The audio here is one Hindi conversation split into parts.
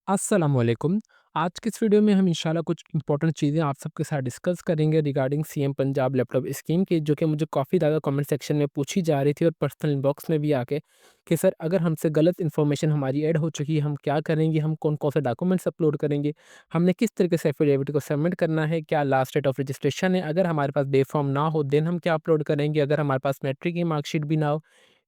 अस्सलामुअलैकुम। आज की इस वीडियो में हम इंशाल्लाह कुछ इंपॉर्टेंट चीज़ें आप सबके साथ डिस्कस करेंगे regarding CM Punjab laptop scheme की, जो कि मुझे काफ़ी ज़्यादा कमेंट सेक्शन में पूछी जा रही थी और पर्सनल इनबॉक्स में भी आके कि सर अगर हमसे गलत इन्फॉर्मेशन हमारी ऐड हो चुकी है, हम क्या करेंगे? हम कौन-कौन से डॉक्यूमेंट्स अपलोड करेंगे? हमने किस तरीके से एफिडेविट को सबमिट करना है? क्या लास्ट डेट ऑफ रजिस्ट्रेशन है? अगर हमारे पास बे फॉर्म ना हो देन हम क्या अपलोड करेंगे? अगर हमारे पास मैट्रिक की मार्कशीट भी ना हो,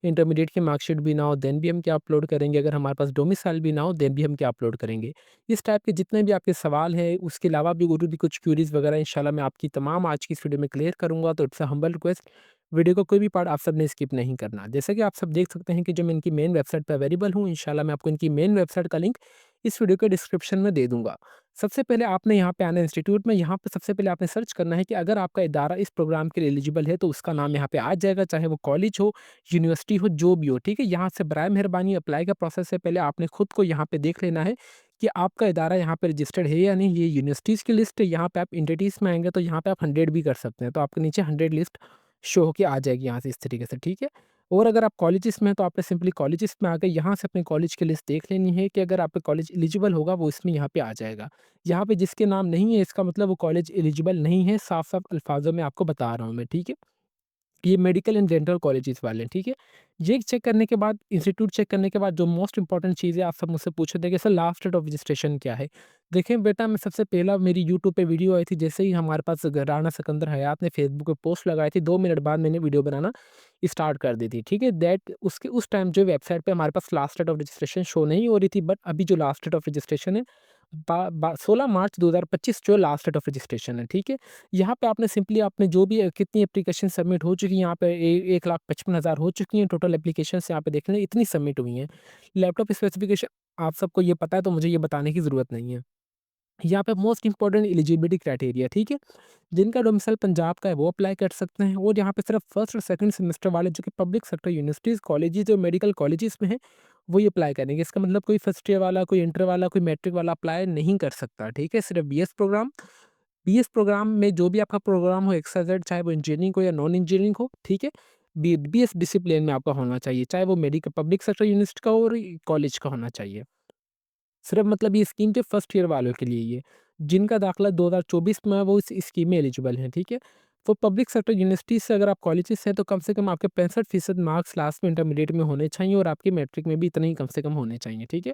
इंटरमीडिएट की मार्कशीट भी ना हो देन भी हम क्या अपलोड करेंगे? अगर हमारे पास डोमिसाइल भी ना हो देन भी हम क्या अपलोड करेंगे? इस टाइप के जितने भी आपके सवाल हैं, उसके अलावा भी और भी कुछ क्वेरीज़ वगैरह इंशाल्लाह मैं आपकी तमाम आज की इस वीडियो में क्लियर करूँगा, तो it's a humble request, video का कोई भी पार्ट आप सबने स्किप नहीं करना। जैसा कि आप सब देख सकते हैं कि जो मैं इनकी मेन वेबसाइट पे अवेलेबल हूँ, इंशाल्लाह मैं आपको इनकी मेन वेबसाइट का लिंक इस वीडियो के डिस्क्रिप्शन में दे दूँगा। सबसे पहले आपने यहाँ पे आना है इंस्टीट्यूट में, यहाँ पे सबसे पहले आपने सर्च करना है कि अगर आपका इदारा इस प्रोग्राम के लिए एलिजिबल है, तो उसका नाम यहाँ पे आ जाएगा, चाहे वो कॉलेज हो, यूनिवर्सिटी हो, जो भी हो, ठीक है? यहाँ से बराए मेहरबानी अप्लाई का प्रोसेस है, पहले आपने खुद को यहाँ पे देख लेना है कि आपका इदारा यहाँ पे रजिस्टर्ड है या नहीं। ये यूनिवर्सिटीज़ की लिस्ट है, यहाँ पे आप एंटिटीज़ में आएँगे तो यहाँ पे आप 100 भी कर सकते हैं, तो आपके नीचे 100 लिस्ट शो होके आ जाएगी यहाँ से इस तरीके से, ठीक है? और अगर आप कॉलेजेस में हैं तो आपने सिंपली कॉलेजेस में आके यहाँ से अपने कॉलेज की लिस्ट देख लेनी है कि अगर आपका कॉलेज एलिजिबल होगा वो इसमें यहाँ पे आ जाएगा। यहाँ पे जिसके नाम नहीं है इसका मतलब वो कॉलेज एलिजिबल नहीं है, साफ-साफ अल्फाज़ों में आपको बता रहा हूँ मैं, ठीक है? ये मेडिकल एंड डेंटल कॉलेजेस वाले हैं, ठीक है? ये चेक करने के बाद इंस्टीट्यूट चेक करने के बाद जो मोस्ट इम्पोर्टेंट चीज़ है आप सब मुझसे पूछ रहे थे कि sir last date of registration क्या है? देखिए बेटा, मैं सबसे पहला मेरी यूट्यूब पे वीडियो आई थी, जैसे ही हमारे पास राना सिकंदर हयात ने फेसबुक पे पोस्ट लगाई थी, 2 मिनट बाद मैंने वीडियो बनाना स्टार्ट कर दी थी, ठीक है? दैट उसके उस टाइम जो वेबसाइट पे हमारे पास last date of registration show नहीं हो रही थी, बट अभी जो लास्ट डेट ऑफ रजिस्ट्रेशन है, बा बा 16 मार्च 2025 जो लास्ट डेट ऑफ रजिस्ट्रेशन है, ठीक है? यहाँ पे आपने सिंपली आपने जो भी कितनी एप्लीकेशन सबमिट हो चुकी हैं, यहाँ पे 1,55,000 हो चुकी हैं टोटल एप्लीकेशंस, यहाँ पे देख लें इतनी सबमिट हुई हैं। लैपटॉप स्पेसिफिकेशन आप सबको ये पता है, तो मुझे ये बताने की ज़रूरत नहीं है। यहाँ पे मोस्ट इम्पोर्टेंट एलिजिबिलिटी क्राइटेरिया, ठीक है? जिनका डोमिसाइल पंजाब का है वो अप्लाई कर सकते हैं, और यहाँ पे सिर्फ फर्स्ट और सेकंड सेमेस्टर वाले जो कि पब्लिक सेक्टर यूनिवर्सिटीज़, कॉलेजेस और मेडिकल कॉलेजेस में हैं, वो ही अप्लाई करेंगे। इसका मतलब कोई फर्स्ट ईयर वाला, कोई इंटर वाला, कोई मैट्रिक वाला अप्लाई नहीं कर सकता, ठीक है? सिर्फ बीएस प्रोग्राम में जो भी आपका प्रोग्राम हो एक्स वाई जेड, चाहे वो इंजीनियरिंग हो या नॉन इंजीनियरिंग हो, ठीक है? बीएस डिसिप्लिन में आपका होना चाहिए, चाहे वो मेडिकल पब्लिक सेक्टर यूनिवर्सिटी का हो और कॉलेज का होना चाहिए। सिर्फ मतलब ये स्कीम जो फर्स्ट ईयर वालों के लिए ये, जिनका दाखिला 2024 में है वो इस स्कीम में एलिजिबल हैं, ठीक है? तो पब्लिक सेक्टर यूनिवर्सिटी से अगर आप कॉलेजेस से हैं तो कम से कम आपके 65% मार्क्स लास्ट में इंटरमीडिएट में होने चाहिए, और आपकी मैट्रिक में भी इतने ही कम से कम होने चाहिए, ठीक है?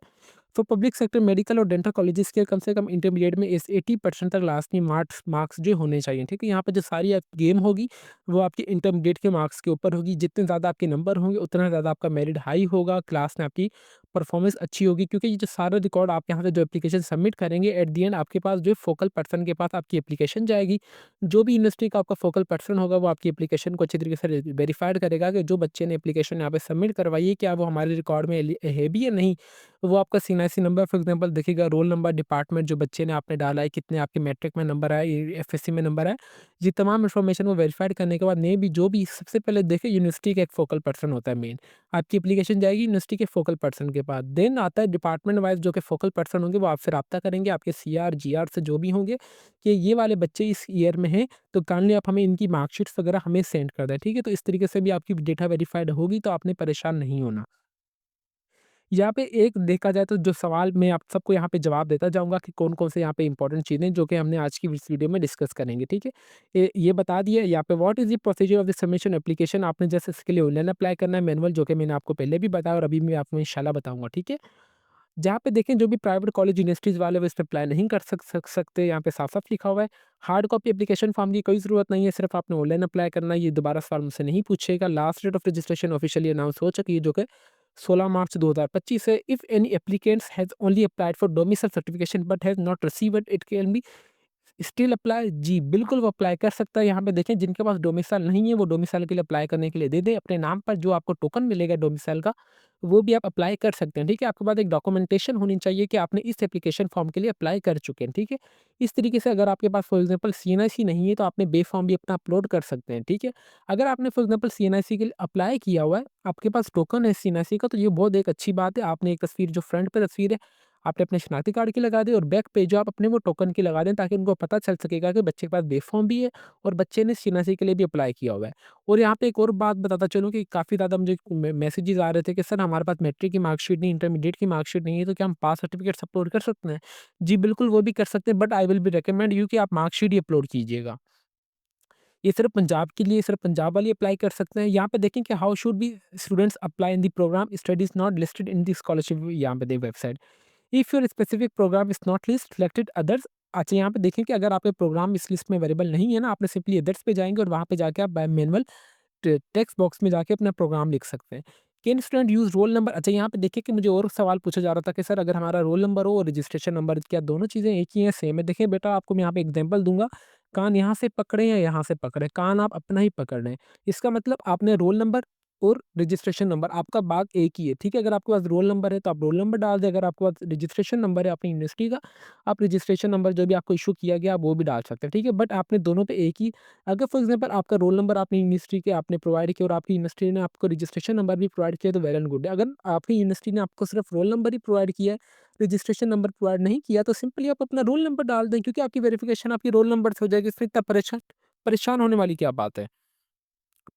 तो पब्लिक सेक्टर मेडिकल और डेंटल कॉलेजेस के कम से कम इंटरमीडिएट में इस 80% तक लास्ट में मार्क्स मार्क्स जो होने चाहिए, ठीक है? यहाँ पे जो सारी आप गेम होगी वो आपके इंटरमीडिएट के मार्क्स के ऊपर होगी। जितने ज़्यादा आपके नंबर होंगे उतना ज़्यादा आपका मेरिट हाई होगा, क्लास में आपकी परफॉर्मेंस अच्छी होगी, क्योंकि ये जो सारा रिकॉर्ड आप यहाँ से जो एप्लीकेशन सबमिट करेंगे एट द एंड आपके पास जो फोकल पर्सन के पास आपकी एप्लीकेशन जाएगी। जो भी यूनिवर्सिटी का आपका फोकल पर्सन होगा वो आपकी एप्लीकेशन को अच्छी तरीके से वेरीफाइड करेगा कि जो बच्चे ने एप्लीकेशन यहाँ पे सबमिट करवाई है क्या वो हमारे रिकॉर्ड में है भी या नहीं। वो आपका सीएनआईसी नंबर फॉर एग्जांपल देखेगा, रोल नंबर, डिपार्टमेंट जो बच्चे ने आपने डाला है, कितने आपके मैट्रिक में नंबर आए, एफएससी में नंबर आए, ये तमाम इन्फॉर्मेशन वो वेरीफाइड करने के बाद ने भी जो भी सबसे पहले देखे यूनिवर्सिटी का एक फोकल पर्सन होता है मेन, आपकी एप्लीकेशन जाएगी यूनिवर्सिटी के फोकल पर्सन के पास, देन आता है डिपार्टमेंट वाइज जो कि फोकल पर्सन होंगे वो आपसे रब्ता करेंगे आपके सीआर जीआर से जो भी होंगे कि ये वाले बच्चे इस ईयर में हैं, तो काइंडली आप हमें इनकी मार्कशीट्स वगैरह हमें सेंड कर दें, ठीक है? तो इस तरीके से भी आपकी डेटा वेरीफाइड होगी, तो आपने परेशान नहीं होना। यहाँ पे एक देखा जाए तो जो सवाल मैं आप सबको यहाँ पे जवाब देता जाऊँगा कि कौन-कौन से यहाँ पे इंपॉर्टेंट चीज़ें जो कि हमने आज की इस वीडियो में डिस्कस करेंगे, ठीक है? ये बता दिया यहाँ पे what is the procedure of the submission application, आपने जैसे इसके लिए ऑनलाइन अप्लाई करना है मैनुअल, जो कि मैंने आपको पहले भी बताया और अभी मैं आपको इंशाल्लाह बताऊँगा, ठीक है? जहाँ पे देखें जो भी प्राइवेट कॉलेज यूनिवर्सिटीज़ वाले वो इस पे अप्लाई नहीं कर सकते, यहाँ पे साफ-साफ लिखा हुआ है। हार्ड कॉपी एप्लीकेशन फॉर्म की कोई ज़रूरत नहीं है, सिर्फ आपने ऑनलाइन अप्लाई करना है, ये दोबारा सवाल मुझसे नहीं पूछेगा। Last date of registration officially announce हो चुकी है, जो कि 16 मार्च 2025 है। If any applicants has only applied for domicile certification but has not received it can be still apply, जी, बिल्कुल वो अप्लाई कर सकता है। यहाँ पे देखें जिनके पास डोमिसाइल नहीं है वो डोमिसाइल के लिए अप्लाई करने के लिए दे दें अपने नाम पर, जो आपको टोकन मिलेगा डोमिसाइल का, वो भी आप अप्लाई कर सकते हैं, ठीक है? आपके पास एक डॉक्यूमेंटेशन होनी चाहिए कि आपने इस एप्लीकेशन फॉर्म के लिए अप्लाई कर चुके हैं, ठीक है? इस तरीके से अगर आपके पास फॉर एग्ज़ाम्पल सीएनआईसी नहीं है तो आपने बे फॉर्म भी अपना अपलोड कर सकते हैं, ठीक है? अगर आपने फॉर एग्ज़ाम्पल सीएनआईसी के लिए अप्लाई किया हुआ है, आपके पास टोकन है सीएनआईसी का, तो ये बहुत एक अच्छी बात है। आपने एक तस्वीर जो फ्रंट पे तस्वीर है, आपने अपने शनाख्ती कार्ड की लगा दें और बैक पे जो आप अपने वो टोकन की लगा दें, ताकि उनको पता चल सकेगा कि बच्चे के पास बे फॉर्म भी है और बच्चे ने सीएनसी के लिए भी अप्लाई किया हुआ है। और यहाँ पे एक और बात बताता चलूँ कि काफ़ी ज़्यादा मुझे मैसेजेस आ रहे थे कि सर हमारे पास मैट्रिक की मार्कशीट नहीं, इंटरमीडिएट की मार्कशीट नहीं है, तो क्या हम पास सर्टिफिकेट्स अपलोड कर सकते हैं? जी बिल्कुल, वो भी कर सकते हैं, but I will be recommend you कि आप मार्कशीट ही अपलोड कीजिएगा। ये सिर्फ़ पंजाब के लिए, सिर्फ़ पंजाब वाले अप्लाई कर सकते हैं। यहाँ पे देखें कि how should be students apply in the program, study is not listed in the scholarship, यहाँ पे दें website. If your specific program is not list selected others. अच्छा, यहाँ पे देखें कि अगर आपके प्रोग्राम इस लिस्ट में अवेलेबल नहीं है ना, आपने सिंपली अदर्स पे जाएँगे और वहाँ पे जाके आप बाय मैनुअल टेक्स्ट बॉक्स में जाके अपना प्रोग्राम लिख सकते हैं। Can student use roll number? अच्छा, यहाँ पे देखिए कि मुझे और सवाल पूछा जा रहा था कि सर अगर हमारा रोल नंबर हो और रजिस्ट्रेशन नंबर, क्या दोनों चीज़ें एक ही हैं, सेम है? देखिए बेटा, आपको मैं यहाँ पे एग्जांपल दूँगा, कान यहाँ से पकड़ें या यहाँ से पकड़ें, कान आप अपना ही पकड़ रहे हैं। इसका मतलब आपने रोल नंबर और रजिस्ट्रेशन नंबर, आपका बात एक ही है, ठीक है? अगर आपके पास रोल नंबर है तो आप रोल नंबर डाल दें, अगर आपके पास रजिस्ट्रेशन नंबर है अपनी यूनिवर्सिटी का, आप रजिस्ट्रेशन नंबर जो भी आपको इश्यू किया गया आप वो भी डाल सकते हैं, ठीक है? बट आपने दोनों पे एक ही, अगर फॉर एग्जांपल आपका रोल नंबर आपने यूनिवर्सिटी के आपने प्रोवाइड किया और आपकी यूनिवर्सिटी ने आपको रजिस्ट्रेशन नंबर भी प्रोवाइड किया, तो वेल एंड गुड है। अगर आपकी यूनिवर्सिटी ने आपको सिर्फ रोल नंबर ही प्रोवाइड किया है, रजिस्ट्रेशन नंबर प्रोवाइड नहीं किया, तो सिंपली आप अपना रोल नंबर डाल दें, क्योंकि आपकी वेरिफिकेशन आपकी रोल नंबर से हो जाएगी। इसमें इतना परेशान परेशान होने वाली क्या बात है?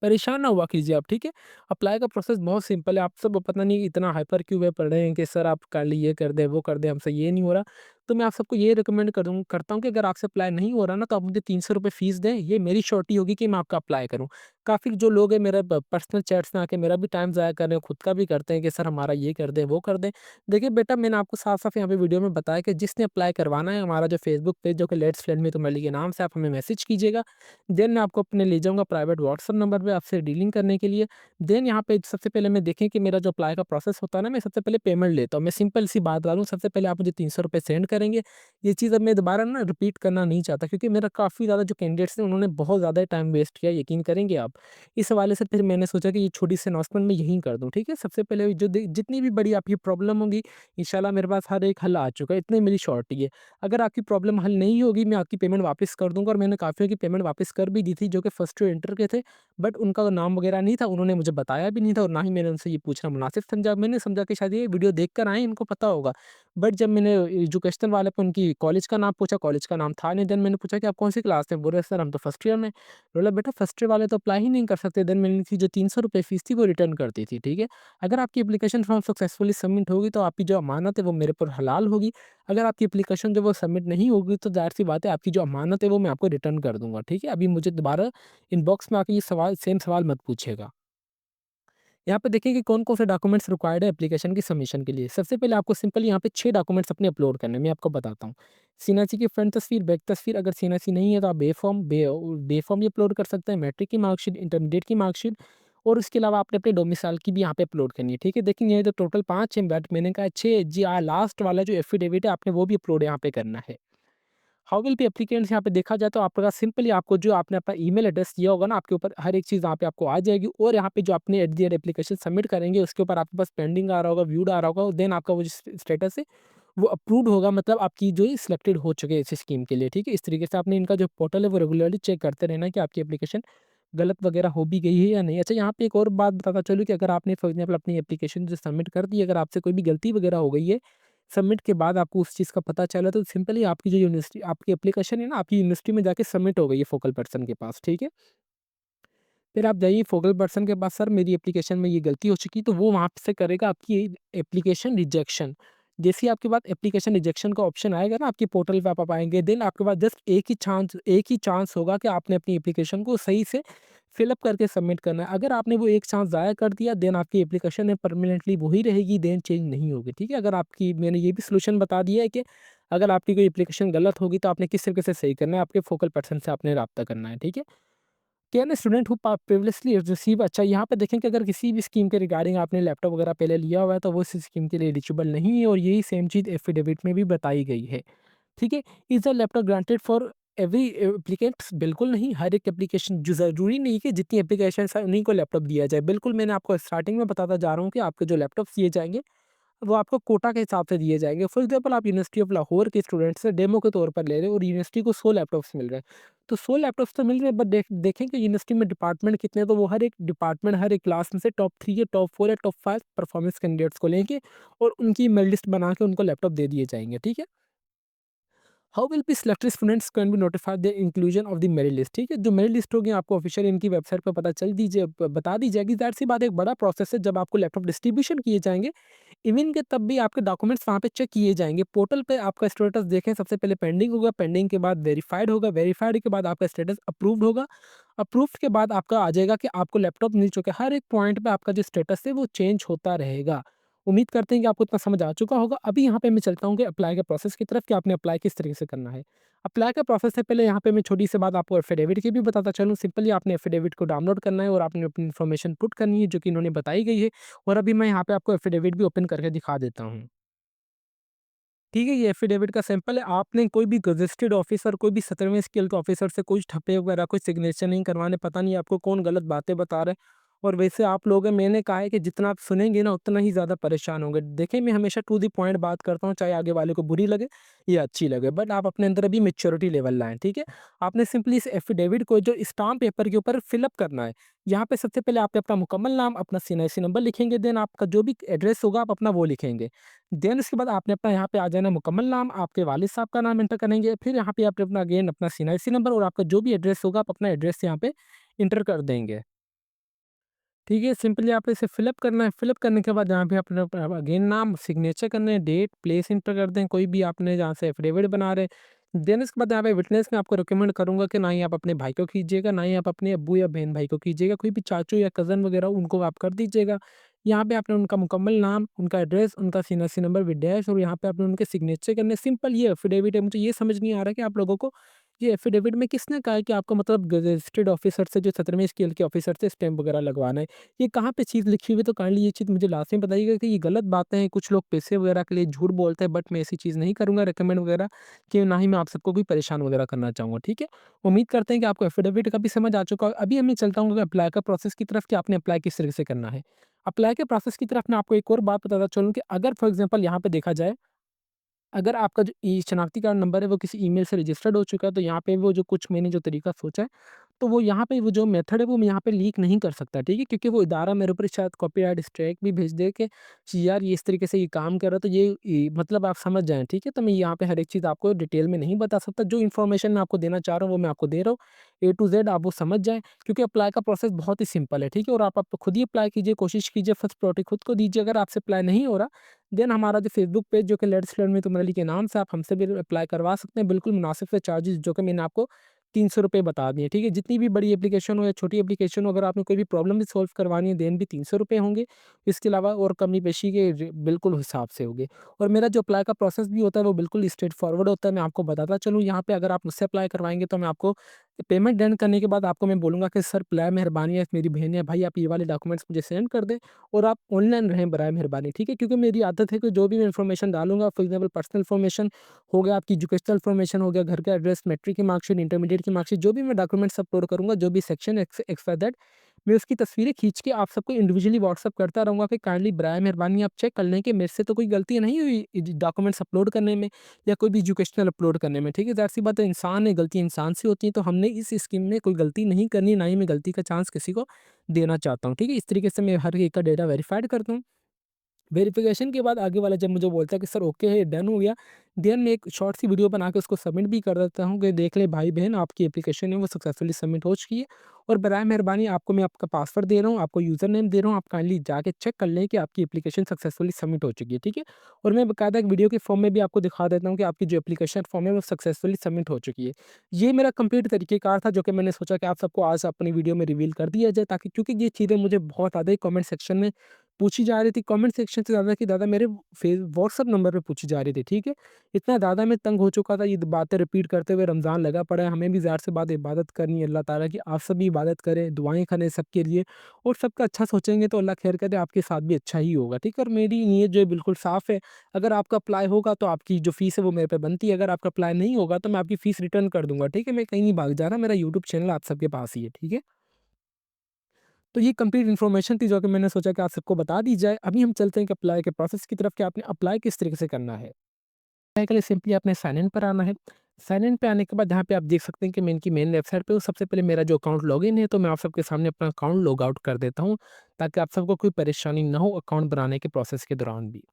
परेशान ना हुआ कीजिए आप, ठीक है? अप्लाई का प्रोसेस बहुत सिंपल है। आप सब पता नहीं इतना हाइपर क्यों हुए पड़ रहे हैं कि सर आप कल ये कर दें, वो कर दें, हमसे ये नहीं हो रहा। तो मैं आप सबको ये रिकमेंड करता हूँ कि अगर आपसे अप्लाई नहीं हो रहा ना, तो आप मुझे ₹300 फ़ीस दें। ये मेरी श्योरिटी होगी कि मैं आपका अप्लाई करूँ। काफ़ी जो लोग हैं मेरे प पर्सनल चैट्स में आके मेरा भी टाइम ज़ाया कर रहे हैं, खुद का भी करते हैं कि सर हमारा ये कर दें, वो कर दें। देखिए बेटा, मैंने आपको साफ-साफ यहाँ पे वीडियो में बताया कि जिसने अप्लाई करवाना है, हमारा जो फेसबुक पेज जो कि लेट्स फ्रेंड में तुम्हारे के नाम से, आप हमें मैसेज कीजिएगा। देन मैं आपको अपने ले जाऊँगा प्राइवेट व्हाट्सएप नंबर पे आपसे डीलिंग करने के लिए। देन यहाँ पे सबसे पहले मैं देखें कि मेरा जो अप्लाई का प्रोसेस होता है ना, मैं सबसे पहले पेमेंट लेता हूँ। मैं सिंपल सी बात बता दूँ, सबसे पहले आप मुझे ₹300 सेंड करेंगे। ये चीज़ अब मैं दोबारा ना रिपीट करना नहीं चाहता, क्योंकि मेरा काफ़ी ज़्यादा जो कैंडिडेट्स हैं उन्होंने बहुत ज़्यादा टाइम वेस्ट किया, यकीन करेंगे आप। इस हवाले से फिर मैंने सोचा कि ये छोटी-सी अनाउंसमेंट मैं यहीं कर दूँ, ठीक है? सबसे पहले जो जितनी भी बड़ी आपकी प्रॉब्लम होगी, इंशाल्लाह मेरे पास हर एक हल आ चुका है, इतनी मेरी श्योरिटी है। अगर आपकी प्रॉब्लम हल नहीं होगी, मैं आपकी पेमेंट वापस कर दूँगा, और मैंने काफ़ियों की पेमेंट वापस कर भी दी थी, जो कि फर्स्ट ईयर इंटर के थे, बट उनका नाम वगैरह नहीं था, उन्होंने मुझे बताया भी नहीं था और ना ही मैंने उनसे ये पूछना मुनासिब समझा। मैंने समझा कि शायद ये वीडियो देख कर आए हैं, इनको पता होगा। बट जब मैंने एजुकेशन वाले पे उनकी कॉलेज का नाम पूछा, कॉलेज का नाम था नहीं। देन मैंने पूछा कि आप कौन-सी क्लास में? बोल रहे सर हम तो फर्स्ट ईयर में। बोला बेटा फर्स्ट ईयर वाले तो अप्लाई ही नहीं कर सकते। देन मैंने इनकी जो ₹300 फीस थी वो रिटर्न कर दी थी, ठीक है? अगर आपकी एप्लीकेशन फॉर्म सक्सेसफुली सबमिट होगी, तो आपकी जो अमानत है वो मेरे ऊपर हलाल होगी। अगर आपकी एप्लीकेशन जो वो सबमिट नहीं होगी, तो ज़ाहिर-सी बात है आपकी जो अमानत है वो मैं आपको रिटर्न कर दूँगा, ठीक है? अभी मुझे दोबारा इनबॉक्स में आके ये सवाल सेम सवाल मत पूछिएगा। यहाँ पे देखिए कि कौन-कौन से डॉक्यूमेंट्स रिक्वायर्ड है एप्लीकेशन की सबमिशन के लिए। सबसे पहले आपको सिंपल यहाँ पे 6 डॉक्यूमेंट्स अपने अपलोड करने हैं, मैं आपको बताता हूँ। सीएनसी की फ्रंट तस्वीर, बैक तस्वीर, अगर सीएनसी नहीं है तो आप बे फॉर्म भी अपलोड कर सकते हैं, मैट्रिक की मार्कशीट, इंटरमीडिएट की मार्कशीट, और उसके अलावा आपने अपने डोमिसाइल की भी यहाँ पे अपलोड करनी है, ठीक है? देखिए ये तो टोटल 5 है, बट मैंने कहा 6 जी लास्ट वाला जो एफिडेविट है आपने वो भी अपलोड यहाँ पे करना है। हाउ विल बी एप्लीकेंट्स, यहाँ पे देखा जाए तो आपका सिंपली आपको जो आपने अपना ईमेल एड्रेस दिया होगा ना, आपके ऊपर हर एक चीज़ यहाँ पे आपको आ जाएगी, और यहाँ पे जो आपने at the end application submit करेंगे उसके ऊपर आपके पास पेंडिंग आ रहा होगा, व्यूड आ रहा होगा, देन आपका वो जो स्टेटस है वो अप्रूव्ड होगा, मतलब आपकी जो है सिलेक्टेड हो चुके हैं इस स्कीम के लिए, ठीक है? इस तरीके से आपने इनका जो पोर्टल है वो रेगुलरली चेक करते रहना है कि आपकी एप्लीकेशन गलत वगैरह हो भी गई है या नहीं। अच्छा, यहाँ पे एक और बात बताता चलूँ कि अगर आपने फॉर एग्जाम्पल अपनी एप्लीकेशन जो सबमिट कर दी, अगर आपसे कोई भी गलती वगैरह हो गई है, सबमिट के बाद आपको उस चीज़ का पता चला, तो सिंपली आपकी जो यूनिवर्सिटी आपकी एप्लीकेशन है ना, आपकी यूनिवर्सिटी में जाके सबमिट हो गई है फोकल पर्सन के पास, ठीक है? फिर आप जाइए फोकल पर्सन के पास, सर मेरी एप्लीकेशन में ये गलती हो चुकी है, तो वो वहाँ से करेगा आपकी एप्लीकेशन रिजेक्शन। जैसे ही आपके पास एप्लीकेशन रिजेक्शन का ऑप्शन आएगा ना, आपके पोर्टल पे आप आएँगे, देन आपके पास जस्ट एक ही चांस होगा कि आपने अपनी एप्लीकेशन को सही से फिल अप करके सबमिट करना है। अगर आपने वो एक चांस ज़ाया कर दिया, देन आपकी एप्लीकेशन है परमानेंटली वही रहेगी, देन चेंज नहीं होगी, ठीक है? अगर आपकी मैंने ये भी सॉल्यूशन बता दिया है कि अगर आपकी कोई एप्लीकेशन गलत होगी, तो आपने किस तरीके से सही करना है, आपके फोकल पर्सन से आपने राब्ता करना है, ठीक है? Can student who previously receive, अच्छा यहाँ पे देखें कि अगर किसी भी स्कीम के रिगार्डिंग आपने लैपटॉप वगैरह पहले लिया हुआ है, तो वो इस स्कीम के लिए एलिजिबल नहीं है, और यही सेम चीज़ एफिडेविट में भी बताई गई है, ठीक है? Is the laptop granted for every applicants? बिल्कुल नहीं, हर एक एप्लीकेशन जो ज़रूरी नहीं कि जितनी एप्लीकेशन है उन्हीं को लैपटॉप दिया जाए। बिल्कुल, मैंने आपको स्टार्टिंग में बताता जा रहा हूँ कि आपके जो लैपटॉप्स दिए जाएंगे, वो आपको कोटा के हिसाब से दिए जाएँगे। फॉर एग्ज़ाम्पल आप यूनिवर्सिटी ऑफ लाहौर के स्टूडेंट से डेमो के तौर पर ले रहे हो और यूनिवर्सिटी को 100 लैपटॉप्स मिल रहे हैं। तो 100 लैपटॉप्स तो मिल रहे हैं, बट देखें कि यूनिवर्सिटी में डिपार्टमेंट कितने हैं, तो वो हर एक डिपार्टमेंट हर एक क्लास में से टॉप 3 या टॉप 4 या टॉप 5 परफॉर्मेंस कैंडिडेट्स को लेंगे और उनकी मेरिट लिस्ट बना के उनको लैपटॉप दे दिए जाएँगे, ठीक है? How will be selected students can be notified the inclusion of the merit list, ठीक है? जो मेरिट लिस्ट होगी आपको ऑफिशियल इनकी वेबसाइट पर पता चल दीजिए बता दी जाएगी। ज़ाहिर सी बात है, एक बड़ा प्रोसेस है। जब आपको लैपटॉप डिस्ट्रीब्यूशन किए जाएँगे, इवन के तब भी आपके डॉक्यूमेंट्स वहाँ पे चेक किए जाएँगे। पोर्टल पे आपका स्टेटस देखें, सबसे पहले पेंडिंग होगा, पेंडिंग के बाद वेरिफाइड होगा, वेरिफाइड के बाद आपका स्टेटस अप्रूव्ड होगा। अप्रूव्ड के बाद आपका आ जाएगा कि आपको लैपटॉप मिल चुका है। हर एक पॉइंट पे आपका जो स्टेटस है वो चेंज होता रहेगा। उम्मीद करते हैं कि आपको इतना समझ आ चुका होगा। अभी यहाँ पे मैं चलता हूँ कि अप्लाई के प्रोसेस की तरफ, कि आपने अप्लाई किस तरीके से करना है। अप्लाई का प्रोसेस से पहले यहाँ पे मैं छोटी सी बात आपको एफिडेविट की भी बताता चलूँ। सिंपली आपने एफिडेविट को डाउनलोड करना है और आपने अपनी इन्फॉर्मेशन पुट करनी है जो कि इन्होंने बताई गई है। और अभी मैं यहाँ पे आपको एफिडेविट भी ओपन करके दिखा देता हूँ। ठीक है, ये एफिडेविट का सैंपल है। आपने कोई भी गजेस्टेड ऑफिसर, कोई भी 17वें स्केल के ऑफिसर से कुछ ठप्पे वगैरह कोई सिग्नेचर नहीं करवाने। पता नहीं आपको कौन गलत बातें बता रहा है। और वैसे आप लोग हैं, मैंने कहा है कि जितना आप सुनेंगे ना उतना ही ज़्यादा परेशान होंगे। देखिए, मैं हमेशा टू द पॉइंट बात करता हूँ, चाहे आगे वाले को बुरी लगे या अच्छी लगे, बट आप अपने अंदर अभी मैच्योरिटी लेवल लाएँ, ठीक है? आपने सिंपली इस एफिडेविट को जो स्टाम्प पेपर के ऊपर फिलअप करना है। यहाँ पे सबसे पहले आप अपना मुकम्मल नाम, अपना सीएनआईसी नंबर लिखेंगे, देन आपका जो भी एड्रेस होगा आप अपना वो लिखेंगे। देन उसके बाद आपने अपना यहाँ पे आ जाना, मुकम्मल नाम, आपके वालिद साहब का नाम एंटर करेंगे। फिर यहाँ पे आपने अपना अगेन अपना सीएनआईसी नंबर और आपका जो भी एड्रेस होगा, आप अपना एड्रेस यहाँ पे एंटर कर देंगे। ठीक है, सिंपली आपको इसे फिलअप करना है। फिलअप करने के बाद यहाँ पे अपना अपना अगेन नाम, सिग्नेचर करना है, डेट, प्लेस एंटर कर दें, कोई भी आपने जहाँ से एफिडेविट बना रहे हैं। देन इसके बाद यहाँ पे विटनेस में आपको रिकमेंड करूँगा कि ना ही आप अपने भाई को कीजिएगा, ना ही आप अपने अब्बू या बहन भाई को कीजिएगा। कोई भी चाचू या कज़न वगैरह उनको आप कर दीजिएगा। यहाँ पे आपने उनका मुकम्मल नाम, उनका एड्रेस, उनका सीएनआईसी नंबर विद डैश और यहाँ पे आपने उनके सिग्नेचर करने। सिंपल ये एफिडेविट है। मुझे ये समझ नहीं आ रहा कि आप लोगों को ये एफिडेविट में किसने कहा है कि आपको मतलब गजेस्टेड ऑफिसर से, जो 17वें स्केल के ऑफिसर से स्टैम्प वगैरह लगवाना है। ये कहाँ पे चीज़ लिखी हुई है? तो काइंडली ये चीज़ मुझे लास्ट में बताइएगा कि ये गलत बातें हैं। कुछ लोग पैसे वगैरह के लिए झूठ बोलते हैं, बट मैं ऐसी चीज़ नहीं करूँगा रिकमेंड वगैरह, कि ना ही मैं आप सबको कोई परेशान वगैरह करना चाहूँगा, ठीक है? उम्मीद करते हैं कि आपको एफिडेविट का भी समझ आ चुका होगा। अभी मैं चलता हूँ अप्लाई का प्रोसेस की तरफ, कि आपने अप्लाई किस तरीके से करना है। अप्लाई के प्रोसेस की तरफ मैं आपको एक और बात बताता चलूँ कि अगर फॉर एग्ज़ाम्पल यहाँ पे देखा जाए, अगर आपका जो शनाख्ती कार्ड नंबर है वो किसी ईमेल से रजिस्टर्ड हो चुका है, तो यहाँ पे वो जो कुछ मैंने जो तरीका सोचा है, तो वो यहाँ पे वो जो मेथड है वो मैं यहाँ पे लीक नहीं कर सकता, ठीक है? क्योंकि वो इदारा मेरे ऊपर शायद कॉपीराइट स्ट्राइक भी भेज दे कि यार ये इस तरीके से ये काम कर रहा है, तो ये मतलब आप समझ जाएँ, ठीक है? तो मैं यहाँ पे हर एक चीज़ आपको डिटेल में नहीं बता सकता। जो इन्फॉर्मेशन मैं आपको देना चाह रहा हूँ वो मैं आपको दे रहा हूँ, ए टू ज़ेड आप वो समझ जाएँ, क्योंकि अप्लाई का प्रोसेस बहुत ही सिंपल है, ठीक है? और आप खुद ही अप्लाई कीजिए, कोशिश कीजिए, फर्स्ट प्रायोरिटी खुद को दीजिए। अगर आपसे अप्लाई नहीं हो रहा, देन हमारा जो फेसबुक पेज जो कि let's learn with Umar Ali के नाम से, आप हमसे भी अप्लाई करवा सकते हैं, बिल्कुल मुनासिब से चार्जेस जो कि मैंने आपको ₹300 बता दिए, ठीक है? जितनी भी बड़ी एप्लीकेशन हो या छोटी एप्लीकेशन हो, अगर आपने कोई भी प्रॉब्लम भी सॉल्व करवानी है, देन भी ₹300 होंगे। इसके अलावा और कमी-पेशी के बिल्कुल हिसाब से होंगे। और मेरा जो अप्लाई का प्रोसेस भी होता है वो बिल्कुल स्ट्रेट फॉरवर्ड होता है। मैं आपको बताता चलूँ, यहाँ पे अगर आप मुझसे अप्लाई करवाएँगे तो मैं आपको पेमेंट डन करने के बाद आपको मैं बोलूँगा कि सर बराए मेहरबानी है, मेरी बहन है, भाई आप ये वाले डॉक्यूमेंट्स मुझे सेंड कर दें और आप ऑनलाइन रहें बराए मेहरबानी, ठीक है? क्योंकि मेरी आदत है कि जो भी मैं इन्फॉर्मेशन डालूँगा, फॉर एग्ज़ाम्पल पर्सनल इन्फॉर्मेशन हो गया, आपकी एजुकेशनल इन्फॉर्मेशन हो गया, घर का एड्रेस, मैट्रिक की मार्कशीट, इंटरमीडिएट की मार्कशीट, जो भी मैं डॉक्यूमेंट्स अपलोड करूँगा, जो भी सेक्शन एक्स वाई ज़ेड, मैं उसकी तस्वीरें खींच के आप सबको इंडिविजुअली व्हाट्सएप करता रहूँगा कि काइंडली बराए मेहरबानी आप चेक कर लें कि मेरे से तो कोई गलती नहीं हुई डॉक्यूमेंट्स अपलोड करने में या कोई भी एजुकेशनल अपलोड करने में, ठीक है? ज़ाहिर-सी बात है, इंसान है, गलती इंसान से होती है, तो हमने इस स्कीम में कोई गलती नहीं करनी, ना ही मैं गलती का चांस किसी को देना चाहता हूँ, ठीक है? इस तरीके से मैं हर एक का डेटा वेरिफाइड करता हूँ। वेरिफिकेशन के बाद आगे वाला जब मुझे बोलता है कि सर ओके है, डन हो गया, देन मैं एक शॉर्ट सी वीडियो बना के उसको सबमिट भी कर देता हूँ कि देख लें भाई बहन, आपकी एप्लीकेशन है वो सक्सेसफुली सबमिट हो चुकी है और बराए मेहरबानी आपको मैं आपका पासवर्ड दे रहा हूँ, आपको यूज़र नेम दे रहा हूँ, आप काइंडली जाके चेक कर लें कि आपकी एप्लीकेशन सक्सेसफुली सबमिट हो चुकी है, ठीक है? और मैं बाकायदा एक वीडियो के फॉर्म में भी आपको दिखा देता हूँ कि आपकी जो एप्लीकेशन फॉर्म है वो सक्सेसफुली सबमिट हो चुकी है। ये मेरा कंप्लीट तरीक़ेकार था जो कि मैंने सोचा कि आप सबको आज अपनी वीडियो में रिवील कर दिया जाए, ताकि क्योंकि ये चीज़ें मुझे बहुत ज़्यादा ही कमेंट सेक्शन में पूछी जा रही थी, कमेंट सेक्शन से ज़्यादा कि ज़्यादा मेरे व्हाट्सएप नंबर पे पूछी जा रही थी, ठीक है? इतना ज़्यादा मैं तंग हो चुका था ये बातें रिपीट करते हुए, रमज़ान लगा पड़ा है, हमें भी ज़ाहिर-सी बात है इबादत करनी है अल्लाह ताला की, आप सब भी इबादत करें, दुआएँ करें सबके लिए और सबका अच्छा सोचेंगे तो अल्लाह खैर करे, आपके साथ भी अच्छा ही होगा, ठीक है? और मेरी नीयत जो है बिल्कुल साफ़ है, अगर आपका अप्लाई होगा तो आपकी जो फ़ीस है वो मेरे पे बनती है, अगर आपका अप्लाई नहीं होगा तो मैं आपकी फ़ीस रिटर्न कर दूँगा, ठीक है? मैं कहीं नहीं भाग जा रहा, मेरा यूट्यूब चैनल आप सबके पास ही है, ठीक है? तो ये कंप्लीट इन्फॉर्मेशन थी जो कि मैंने सोचा कि आप सबको बता दी जाए। अभी हम चलते हैं कि अप्लाई के प्रोसेस की तरफ कि आपने अप्लाई किस तरीके से करना है। अप्लाई के लिए सिंपली आपने साइन इन पर आना है। साइन इन पे आने के बाद यहाँ पे आप देख सकते हैं कि मैं इनकी मेन वेबसाइट पे हूँ। सबसे पहले मेरा जो अकाउंट लॉगिन है तो मैं आप सबके सामने अपना अकाउंट लॉग आउट कर देता हूँ, ताकि आप सबको कोई परेशानी ना हो अकाउंट बनाने के प्रोसेस के दौरान भी।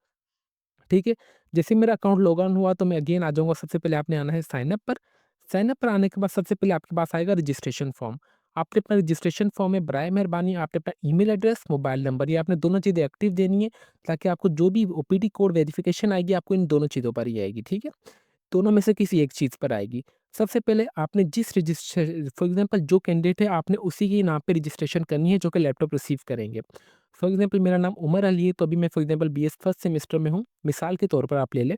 ठीक है? जैसे ही मेरा अकाउंट लॉग ऑन हुआ तो मैं अगेन आ जाऊँगा, सबसे पहले आपने आना है साइन अप पर। साइन अप पर आने के बाद सबसे पहले आपके पास आएगा रजिस्ट्रेशन फॉर्म। आपने अपना रजिस्ट्रेशन फॉर्म में बराए मेहरबानी आपने अपना ईमेल एड्रेस, मोबाइल नंबर, ये आपने दोनों चीज़ें एक्टिव देनी है, ताकि आपको जो भी ओपीडी कोड वेरिफिकेशन आएगी आपको इन दोनों चीज़ों पर ही आएगी, ठीक है? दोनों में से किसी एक चीज़ पर आएगी। सबसे पहले आपने जिस रजिस्ट्रे फॉर एग्ज़ाम्पल जो कैंडिडेट है आपने उसी के नाम पे रजिस्ट्रेशन करनी है जो कि लैपटॉप रिसीव करेंगे। फॉर एग्ज़ाम्पल मेरा नाम उमर अली है, तो अभी मैं for example BS first semester में हूँ, मिसाल के तौर पर आप ले लें।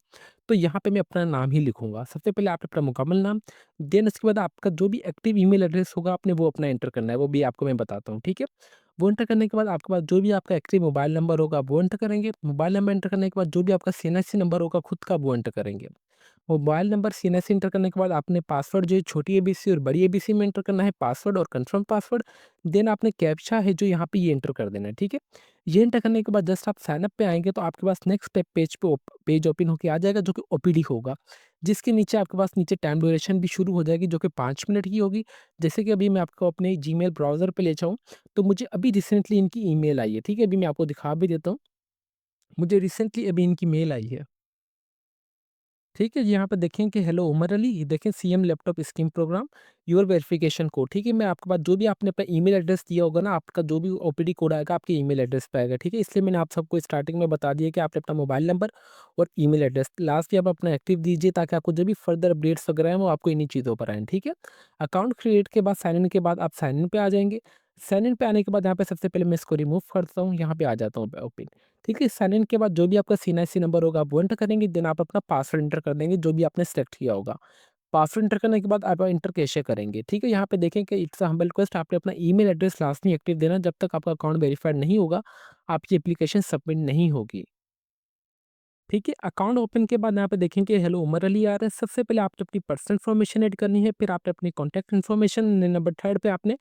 तो यहाँ पे मैं अपना नाम ही लिखूँगा। सबसे पहले आपने अपना मुकम्मल नाम, देन उसके बाद आपका जो भी एक्टिव ईमेल एड्रेस होगा आपने वो अपना एंटर करना है, वो भी आपको मैं बताता हूँ, ठीक है? वो एंटर करने के बाद आपके पास जो भी आपका एक्टिव मोबाइल नंबर होगा वो एंटर करेंगे। मोबाइल नंबर एंटर करने के बाद जो भी आपका सीएनएससी नंबर होगा खुद का वो एंटर करेंगे। मोबाइल नंबर सीएनएससी एंटर करने के बाद आपने पासवर्ड जो है छोटी एबीसी और बड़ी एबीसी में एंटर करना है, पासवर्ड और कंफर्म पासवर्ड। देन आपने कैप्चा है जो यहाँ पे ये एंटर कर देना है, ठीक है? ये एंटर करने के बाद जस्ट आप साइन अप पे आएँगे तो आपके पास नेक्स्ट स्टेप पेज ओपन होके आ जाएगा जो कि ओपीडी होगा। जिसके नीचे आपके पास नीचे टाइम ड्यूरेशन भी शुरू हो जाएगी जो कि 5 मिनट की होगी। जैसे कि अभी मैं आपको अपने जीमेल ब्राउज़र पे ले जाऊँ, तो मुझे अभी रिसेंटली इनकी ईमेल आई है, ठीक है? अभी मैं आपको दिखा भी देता हूँ। मुझे रिसेंटली अभी इनकी मेल आई है। ठीक है, यहाँ पे देखें कि हेलो उमर अली, ये देखें CM laptop scheme program, your verification code, ठीक है? मैं आपके पास जो भी आपने अपना ईमेल एड्रेस दिया होगा ना, आपका जो भी ओपीडी कोड आएगा आपके ईमेल एड्रेस पे आएगा, ठीक है? इसलिए मैंने आप सबको स्टार्टिंग में बता दिया कि आपने अपना मोबाइल नंबर और ईमेल एड्रेस लास्ट में आप अपना एक्टिव दीजिए, ताकि आपको जो भी फर्दर अपडेट्स वगैरह हैं वो आपको इन्हीं चीज़ों पर आएँ, ठीक है? अकाउंट क्रिएट के बाद साइन इन के बाद आप साइन इन पे आ जाएँगे। साइन इन पे आने के बाद यहाँ पे सबसे पहले मैं इसको रिमूव करता हूँ, यहाँ पे आ जाता हूँ ओपन। ठीक है, साइन इन के बाद जो भी आपका सीएनआईसी नंबर होगा आप वो एंटर करेंगे, देन आप अपना पासवर्ड एंटर कर देंगे जो भी आपने सेलेक्ट किया होगा। पासवर्ड एंटर करने के बाद आप एंटर कैसे करेंगे, ठीक है? यहाँ पे देखें कि इट्स अ हम्बल रिक्वेस्ट, आपने अपना ईमेल एड्रेस लास्ट में एक्टिव देना, जब तक आपका अकाउंट वेरीफाइड नहीं होगा, आपकी एप्लीकेशन सबमिट नहीं होगी। ठीक है, अकाउंट ओपन के बाद यहाँ पे देखें कि हेलो उमर अली आ रहा है। सबसे पहले आपने अपनी पर्सनल इन्फॉर्मेशन ऐड करनी है, फिर आपने अपनी कॉन्टैक्ट इन्फॉर्मेशन, नंबर 3 पे आपने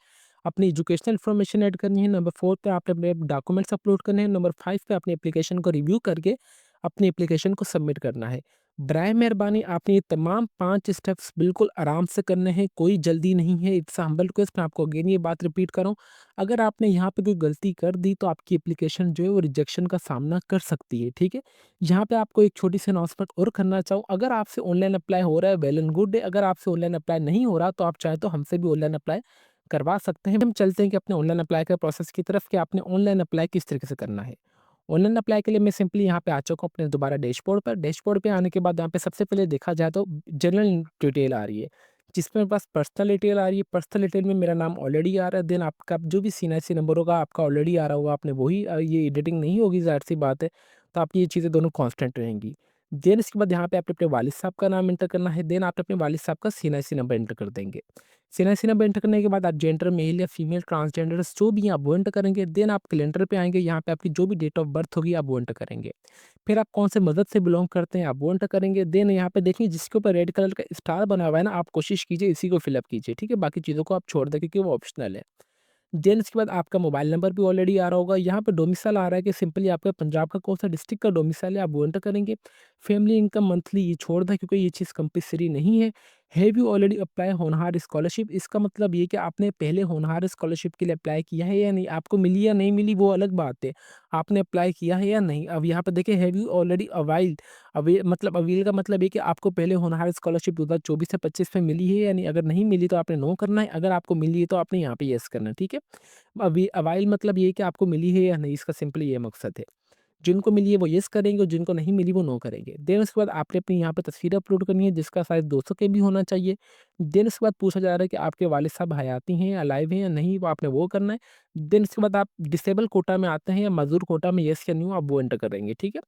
अपनी एजुकेशनल इन्फॉर्मेशन ऐड करनी है, नंबर 4 पे आपने अपने डॉक्यूमेंट्स अपलोड करने हैं, नंबर 5 पे अपनी एप्लीकेशन को रिव्यू करके अपनी एप्लीकेशन को सबमिट करना है। बराए मेहरबानी आपने ये तमाम 5 स्टेप्स बिल्कुल आराम से करने हैं, कोई जल्दी नहीं है। इट्स अ हम्बल रिक्वेस्ट, मैं आपको अगेन ये बात रिपीट कर रहा हूँ, अगर आपने यहाँ पे कोई गलती कर दी तो आपकी एप्लीकेशन जो है वो रिजेक्शन का सामना कर सकती है, ठीक है? यहाँ पे आपको एक छोटी-सी अनाउंसमेंट और करना चाहूँ, अगर आपसे ऑनलाइन अप्लाई हो रहा है वेल एंड गुड है, अगर आपसे ऑनलाइन अप्लाई नहीं हो रहा तो आप चाहें तो हमसे भी ऑनलाइन अप्लाई करवा सकते हैं। हम चलते हैं कि अपने ऑनलाइन अप्लाई के प्रोसेस की तरफ कि आपने ऑनलाइन अप्लाई किस तरीके से करना है। ऑनलाइन अप्लाई के लिए मैं सिंपली यहाँ पे आ चुका हूँ अपने दोबारा डैशबोर्ड पर। डैशबोर्ड पे आने के बाद यहाँ पे सबसे पहले देखा जाए तो जनरल डिटेल आ रही है, जिसमें मेरे पास पर्सनल डिटेल आ रही है। पर्सनल डिटेल में मेरा नाम ऑलरेडी आ रहा है, देन आपका जो भी सीएनआईसी नंबर होगा आपका ऑलरेडी आ रहा होगा, आपने वही ये एडिटिंग नहीं होगी, ज़ाहिर-सी बात है। तो आपकी ये चीज़ें दोनों कांस्टेंट रहेंगी। देन इसके बाद यहाँ पे आपने अपने वालिद साहब का नाम एंटर करना है, देन आप अपने वालिद साहब का सीएनआईसी नंबर एंटर कर देंगे। सीएनआईसी नंबर एंटर करने के बाद आप जेंडर मेल या फीमेल, ट्रांसजेंडर्स जो भी हैं आप वो एंटर करेंगे। देन आप कैलेंडर पे आएँगे, यहाँ पे आपकी जो भी डेट ऑफ बर्थ होगी आप वो एंटर करेंगे। फिर आप कौन से मज़हब से बिलॉन्ग करते हैं आप वो एंटर करेंगे। देन यहाँ पे देखिए जिसके ऊपर रेड कलर का स्टार बना हुआ है ना, आप कोशिश कीजिए इसी को फिल अप कीजिए, ठीक है? बाकी चीज़ों को आप छोड़ दें क्योंकि वो ऑप्शनल है। देन इसके बाद आपका मोबाइल नंबर भी ऑलरेडी आ रहा होगा। यहाँ पे डोमिसाइल आ रहा है कि सिंपली आपका पंजाब का कौन-सा डिस्ट्रिक्ट का डोमिसाइल है, आप वो एंटर करेंगे। फैमिली इनकम मंथली ये छोड़ दें क्योंकि ये चीज़ कंपल्सरी नहीं है। हैव यू ऑलरेडी अप्लाई होनहार स्कॉलरशिप, इसका मतलब ये कि आपने पहले होनहार स्कॉलरशिप के लिए अप्लाई किया है या नहीं? आपको मिली या नहीं मिली वो अलग बात है। आपने अप्लाई किया है या नहीं? अब यहाँ पे देखिए हैव यू ऑलरेडी अवाइल्ड, अवेल का मतलब है कि आपको पहले होनहार स्कॉलरशिप 2024 से 25 में मिली है या नहीं? अगर नहीं मिली तो आपने नो करना है, अगर आपको मिली है तो आपने यहाँ पे येस करना है, ठीक है? अभी अवाइल मतलब ये है कि आपको मिली है या नहीं, इसका सिंपली ये मकसद है। जिनको मिली है वो येस करेंगे और जिनको नहीं मिली वो नो करेंगे। देन उसके बाद आपने अपनी यहाँ पे तस्वीर अपलोड करनी है जिसका साइज़ 200 केबी होना चाहिए। देन उसके बाद पूछा जा रहा है कि आपके वालिद साहब हयाती हैं या अलाइव हैं या नहीं, वो आपने वो करना है। देन उसके बाद आप डिसेबल कोटा में आते हैं या मज़दूर कोटा में येस या नो आप वो एंटर करेंगे, ठीक है?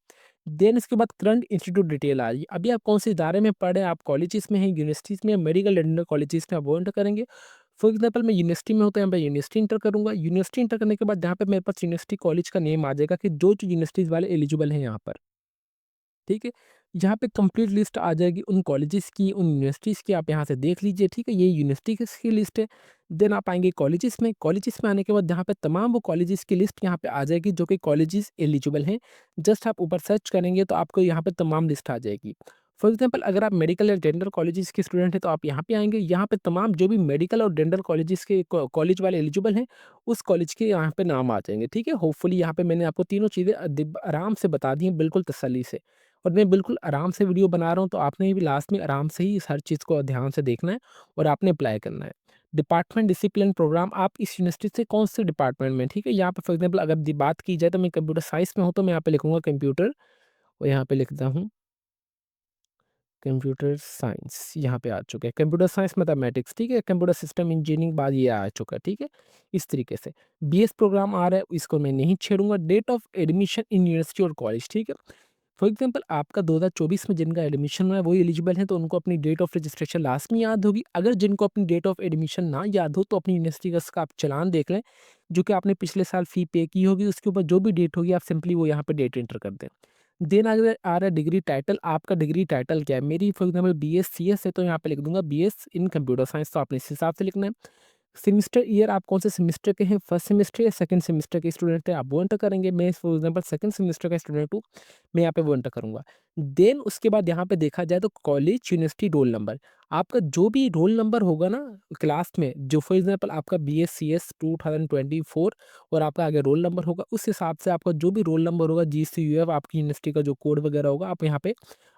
देन इसके बाद करंट इंस्टीट्यूट डिटेल आ रही है। अभी आप कौन से इदारे में पढ़ रहे हैं, आप कॉलेजेस में हैं, यूनिवर्सिटीज़ में, मेडिकल एंड कॉलेजेस में आप वो एंटर करेंगे। फॉर एग्जाम्पल मैं यूनिवर्सिटी में हूँ तो यहाँ पे यूनिवर्सिटी इंटर करूँगा। यूनिवर्सिटी इंटर करने के बाद यहाँ पे मेरे पास यूनिवर्सिटी कॉलेज का नेम आ जाएगा कि जो यूनिवर्सिटीज़ वाले एलिजिबल हैं यहाँ पर, ठीक है? यहाँ पे कंप्लीट लिस्ट आ जाएगी उन कॉलेजेस की, उन यूनिवर्सिटीज़ की, आप यहाँ से देख लीजिए, ठीक है? ये यूनिवर्सिटी की लिस्ट है। देन आप आएँगे कॉलेजेस में आने के बाद यहाँ पे तमाम वो कॉलेजेस की लिस्ट यहाँ पे आ जाएगी जो कि कॉलेजेस एलिजिबल हैं। जस्ट आप ऊपर सर्च करेंगे तो आपको यहाँ पे तमाम लिस्ट आ जाएगी। फॉर एग्ज़ाम्पल अगर आप मेडिकल या डेंटल कॉलेजेस के स्टूडेंट हैं तो आप यहाँ पे आएँगे, यहाँ पे तमाम जो भी मेडिकल और डेंटल कॉलेजेस के कॉलेज वाले एलिजिबल हैं, उस कॉलेज के यहाँ पे नाम आ जाएँगे, ठीक है? होपफुली यहाँ पे मैंने आपको तीनों चीज़ें आराम से बता दी हैं, बिल्कुल तसल्ली से। और मैं बिल्कुल आराम से वीडियो बना रहा हूँ, तो आपने भी लास्ट में आराम से ही इस हर चीज़ को ध्यान से देखना है और आपने अप्लाई करना है। डिपार्टमेंट डिसिप्लिन प्रोग्राम आप इस यूनिवर्सिटी से कौन से डिपार्टमेंट में हैं, ठीक है? यहाँ पे फॉर एग्ज़ाम्पल अगर बात की जाए तो मैं कंप्यूटर साइंस में हूँ, तो मैं यहाँ पे लिखूँगा कंप्यूटर और यहाँ पे लिखता हूँ कंप्यूटर साइंस, यहाँ पे आ चुका है। कंप्यूटर साइंस मैथमेटिक्स, ठीक है? कंप्यूटर सिस्टम इंजीनियरिंग बाद ये आ चुका है, ठीक है? इस तरीके से। बीएस प्रोग्राम आ रहा है, इसको मैं नहीं छेड़ूँगा। Date of admission in university और कॉलेज, ठीक है? फॉर एग्जाम्पल आपका 2024 में जिनका एडमिशन हुआ है वही एलिजिबल हैं, तो उनको अपनी डेट ऑफ रजिस्ट्रेशन लास्ट में याद होगी। अगर जिनको अपनी डेट ऑफ एडमिशन ना याद हो तो अपनी यूनिवर्सिटी का उसका आप चालान देख लें, जो कि आपने पिछले साल फ़ी पे की होगी, उसके ऊपर जो भी डेट होगी आप सिंपली वो यहाँ पे डेट एंटर कर दें। देन अगर आ रहा है डिग्री टाइटल, आपका डिग्री टाइटल क्या है? मेरी फॉर एग्जाम्पल बीएससीएस है, तो यहाँ पे लिख दूँगा बीएस इन कंप्यूटर साइंस, तो आपने इस हिसाब से लिखना है। सेमेस्टर ईयर आप कौन से सेमेस्टर के हैं, फर्स्ट सेमेस्टर या सेकंड सेमेस्टर के स्टूडेंट हैं, आप वो एंटर करेंगे। मैं फॉर एग्जांपल सेकंड सेमेस्टर का स्टूडेंट हूँ, मैं यहाँ पे वो एंटर करूँगा। देन उसके बाद यहाँ पे देखा जाए तो कॉलेज, यूनिवर्सिटी, रोल नंबर, आपका जो भी रोल नंबर होगा ना क्लास में, जो फॉर एग्जांपल आपका बीएससीएस 2024 और आपका आगे रोल नंबर होगा, उस हिसाब से आपका जो भी रोल नंबर होगा, जीसीयूएफ आपकी यूनिवर्सिटी का जो कोड वगैरह होगा, आप यहाँ पे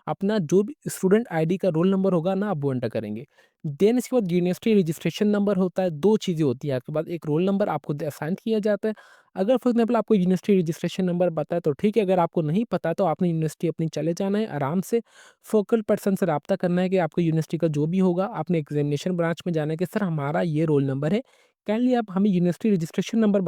अपना जो भी स्टूडेंट आईडी का रोल नंबर होगा ना, आप वो एंटर करेंगे। देन इसके बाद यूनिवर्सिटी रजिस्ट्रेशन नंबर होता है, 2 चीज़ें होती हैं आपके पास, एक रोल नंबर आपको असाइन किया जाता है। अगर फॉर एग्ज़ाम्पल आपको यूनिवर्सिटी रजिस्ट्रेशन नंबर पता है तो ठीक है, अगर आपको नहीं पता है तो आपने यूनिवर्सिटी अपनी चले जाना है, आराम से फोकल पर्सन से राब्ता करना है कि आपको यूनिवर्सिटी का जो भी होगा, आपने एग्ज़ामिनेशन ब्रांच में जाना है कि सर हमारा ये रोल नंबर है, काइंडली आप हमें यूनिवर्सिटी रजिस्ट्रेशन नंबर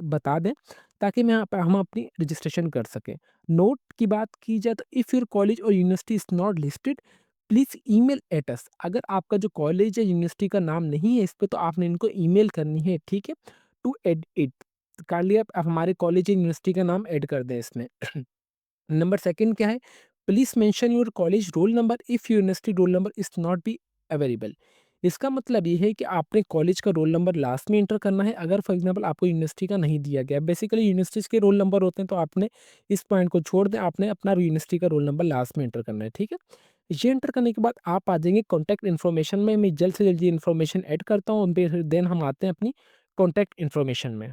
बता दें ताकि हम अपनी रजिस्ट्रेशन कर सकें। नोट की बात की जाए तो इफ़ योर कॉलेज और university is not listed please email at us. अगर आपका जो कॉलेज या यूनिवर्सिटी का नाम नहीं है इस पे तो आपने इनको ईमेल करनी है, ठीक है? टू ऐड इट, काइंडली आप हमारे कॉलेज या यूनिवर्सिटी का नाम ऐड कर दें इसमें। नंबर सेकंड क्या है? Please mention your college roll number if university roll number is not be available. इसका मतलब ये है कि आपने कॉलेज का रोल नंबर लास्ट में एंटर करना है, अगर फॉर एग्ज़ाम्पल आपको यूनिवर्सिटी का नहीं दिया गया। बेसिकली यूनिवर्सिटीज़ के रोल नंबर होते हैं, तो आपने इस पॉइंट को छोड़ दें, आपने अपना यूनिवर्सिटी का रोल नंबर लास्ट में एंटर करना है, ठीक है? ये एंटर करने के बाद आप आ जाएँगे कॉन्टैक्ट इन्फॉर्मेशन में, मैं जल्द से जल्द ये इन्फॉर्मेशन ऐड करता हूँ, फिर देन हम आते हैं अपनी कॉन्टैक्ट इन्फॉर्मेशन में।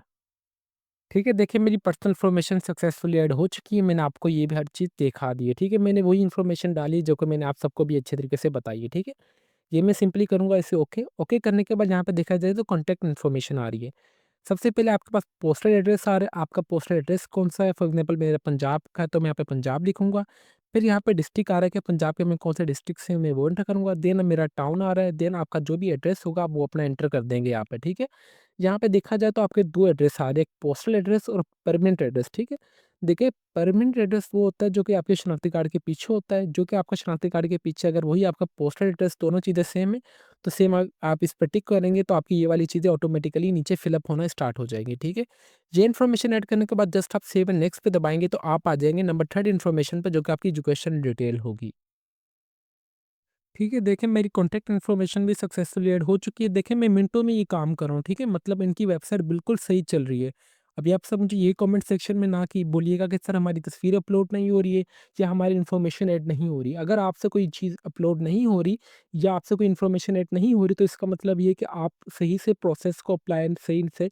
ठीक है, देखिए मेरी पर्सनल इन्फॉर्मेशन सक्सेसफुली ऐड हो चुकी है, मैंने आपको ये भी हर चीज़ दिखा दी है, ठीक है? मैंने वही इन्फॉर्मेशन डाली जो कि मैंने आप सबको भी अच्छे तरीके से बताई है, ठीक है? ये मैं सिंपली करूँगा इसे ओके, ओके करने के बाद यहाँ पे देखा जाए तो कॉन्टैक्ट इन्फॉर्मेशन आ रही है। सबसे पहले आपके पास पोस्टल एड्रेस आ रहा है, आपका पोस्टल एड्रेस कौन-सा है? फॉर एग्ज़ाम्पल मेरा पंजाब का है, तो मैं यहाँ पे पंजाब लिखूँगा। फिर यहाँ पे डिस्ट्रिक्ट आ रहा है कि पंजाब के मैं कौन से डिस्ट्रिक्ट से मैं वो एंटर करूँगा। देन मेरा टाउन आ रहा है, देन आपका जो भी एड्रेस होगा आप वो अपना एंटर कर देंगे यहाँ पे, ठीक है? यहाँ पे देखा जाए तो आपके 2 एड्रेस आ रहे हैं, एक पोस्टल एड्रेस और परमानेंट एड्रेस, ठीक है? देखिए परमानेंट एड्रेस वो होता है जो कि आपके शनाख्ती कार्ड के पीछे होता है, जो कि आपका शनाख्ती कार्ड के पीछे अगर वही आपका पोस्टल एड्रेस दोनों चीज़ें सेम है, तो सेम आप इस पे टिक करेंगे तो आपकी ये वाली चीज़ें ऑटोमेटिकली नीचे फिलअप होना स्टार्ट हो जाएँगी, ठीक है? ये इन्फॉर्मेशन ऐड करने के बाद जस्ट आप सेव एंड नेक्स्ट पे दबाएँगे तो आप आ जाएँगे नंबर 3 इन्फॉर्मेशन पे जो कि आपकी एजुकेशन डिटेल होगी। ठीक है, देखिए मेरी कॉन्टैक्ट इन्फॉर्मेशन भी सक्सेसफुली ऐड हो चुकी है। देखिए मैं मिनटों में ये काम कर रहा हूँ, ठीक है? मतलब इनकी वेबसाइट बिल्कुल सही चल रही है। अभी आप सब मुझे ये कमेंट सेक्शन में ना कि बोलिएगा कि सर हमारी तस्वीर अपलोड नहीं हो रही है या हमारी इन्फॉर्मेशन ऐड नहीं हो रही। अगर आपसे कोई चीज़ अपलोड नहीं हो रही या आपसे कोई इन्फॉर्मेशन ऐड नहीं हो रही तो इसका मतलब ये है कि आप सही से प्रोसेस को अप्लाई सही से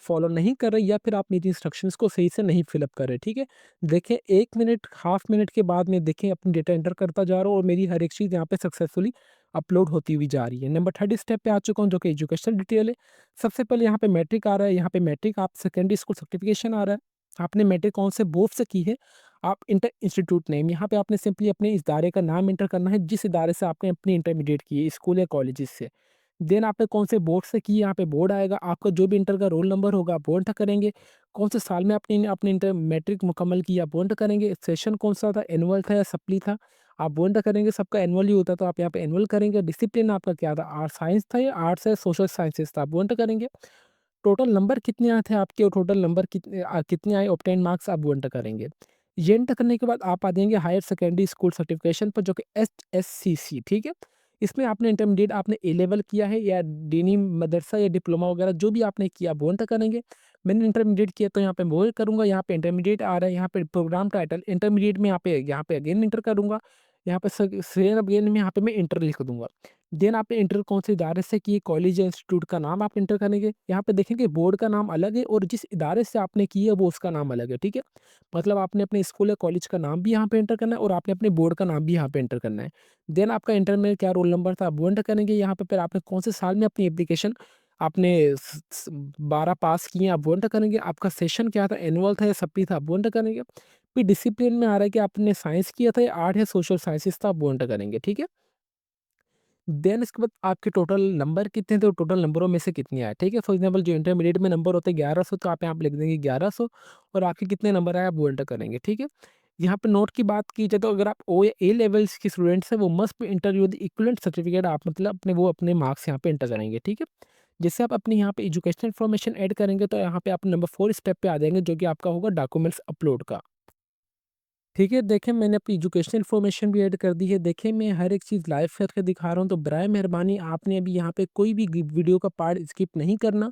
फॉलो नहीं कर रहे या फिर आप मेरी इंस्ट्रक्शंस को सही से नहीं फिल अप कर रहे, ठीक है? देखें 1 मिनट, हाफ मिनट के बाद में देखें अपनी डेटा एंटर करता जा रहा हूँ और मेरी हर एक चीज़ यहाँ पे सक्सेसफुली अपलोड होती हुई जा रही है। नंबर 3 स्टेप पे आ चुका हूँ जो कि एजुकेशनल डिटेल है। सबसे पहले यहाँ पे मैट्रिक आ रहा है, यहाँ पे मैट्रिक आप सेकेंडरी स्कूल सर्टिफिकेशन आ रहा है। आपने मैट्रिक कौन से बोर्ड से की है? आप इंटर इंस्टीट्यूट नेम, यहाँ पे आपने सिंपली अपने इस इदारे का नाम एंटर करना है जिस इदारे से आपने अपनी इंटरमीडिएट की है, स्कूल या कॉलेजेस से। देन आपने कौन से बोर्ड से की है, यहाँ पे बोर्ड आएगा, आपका जो भी इंटर का रोल नंबर होगा आप वो एंटर करेंगे। कौन से साल में आपने अपने इंटर मैट्रिक मुकम्मल की आप वो एंटर करेंगे। सेशन कौन-सा था, एनुअल था या सप्ली था, आप वो एंटर करेंगे। सबका एनुअल ही होता है तो आप यहाँ पे एनुअल करेंगे। डिसिप्लिन आपका क्या था, आर्ट साइंस था या आर्ट्स या सोशल साइंसेस था, आप वो एंटर करेंगे। टोटल नंबर कितने आए थे आपके और टोटल नंबर कितने आए ऑब्टेन मार्क्स आप वो एंटर करेंगे। ये एंटर करने के बाद आप आ जाएँगे हायर सेकेंडरी स्कूल सर्टिफिकेशन पर, जो कि एचएससीसी, ठीक है? इसमें आपने इंटरमीडिएट आपने ए लेवल किया है या दीनी मदरसा या डिप्लोमा वगैरह जो भी आपने किया वो एंटर करेंगे। मैंने इंटरमीडिएट किया तो यहाँ पे वो करूँगा, यहाँ पे इंटरमीडिएट आ रहा है, यहाँ पे प्रोग्राम टाइटल इंटरमीडिएट में यहाँ पे अगेन एंटर करूँगा। यहाँ पे स सेम अगेन में यहाँ पे मैं इंटर लिख दूँगा। देन आपने इंटर कौन से इदारे से किए, कॉलेज या इंस्टीट्यूट का नाम आप इंटर करेंगे। यहाँ पे देखेंगे बोर्ड का नाम अलग है और जिस इदारे से आपने की है वो उसका नाम अलग है, ठीक है? मतलब आपने अपने स्कूल या कॉलेज का नाम भी यहाँ पे एंटर करना है और आपने अपने बोर्ड का नाम भी यहाँ पे एंटर करना है। देन आपका इंटर में क्या रोल नंबर था वो एंटर करेंगे यहाँ पे, फिर आपने कौन से साल में अपनी एप्लीकेशन आपने 12 पास किए आप वो एंटर करेंगे। आपका सेशन क्या था, एनुअल था या सप्ली था, वो एंटर करेंगे। फिर डिसिप्लिन में आ रहा है कि आपने साइंस किया था या आर्ट या सोशल साइंसेस था, वो एंटर करेंगे, ठीक है? देन इसके बाद आपके टोटल नंबर कितने थे और टोटल नंबरों में से कितने आए, ठीक है? फॉर एग्जांपल जो इंटरमीडिएट में नंबर होते हैं 1100, तो आप यहाँ पे लिख देंगे 1100 और आपके कितने नंबर आए आप वो एंटर करेंगे, ठीक है? यहाँ पे नोट की बात की जाए तो अगर आप ओ या ए लेवल्स के स्टूडेंट्स हैं वो must inter with equivalent certificate, आप मतलब अपने मार्क्स यहाँ पे एंटर करेंगे, ठीक है? जैसे आप अपने यहाँ पे एजुकेशनल इन्फॉर्मेशन ऐड करेंगे तो यहाँ पे आप नंबर 4 स्टेप पे आ जाएंगे, जो कि आपका होगा डॉक्यूमेंट्स अपलोड का। ठीक है, देखिए मैंने अपनी एजुकेशनल इन्फॉर्मेशन भी ऐड कर दी है। देखिए मैं हर एक चीज़ लाइव करके दिखा रहा हूँ, तो बराए मेहरबानी आपने अभी यहाँ पे कोई भी वीडियो का पार्ट स्किप नहीं करना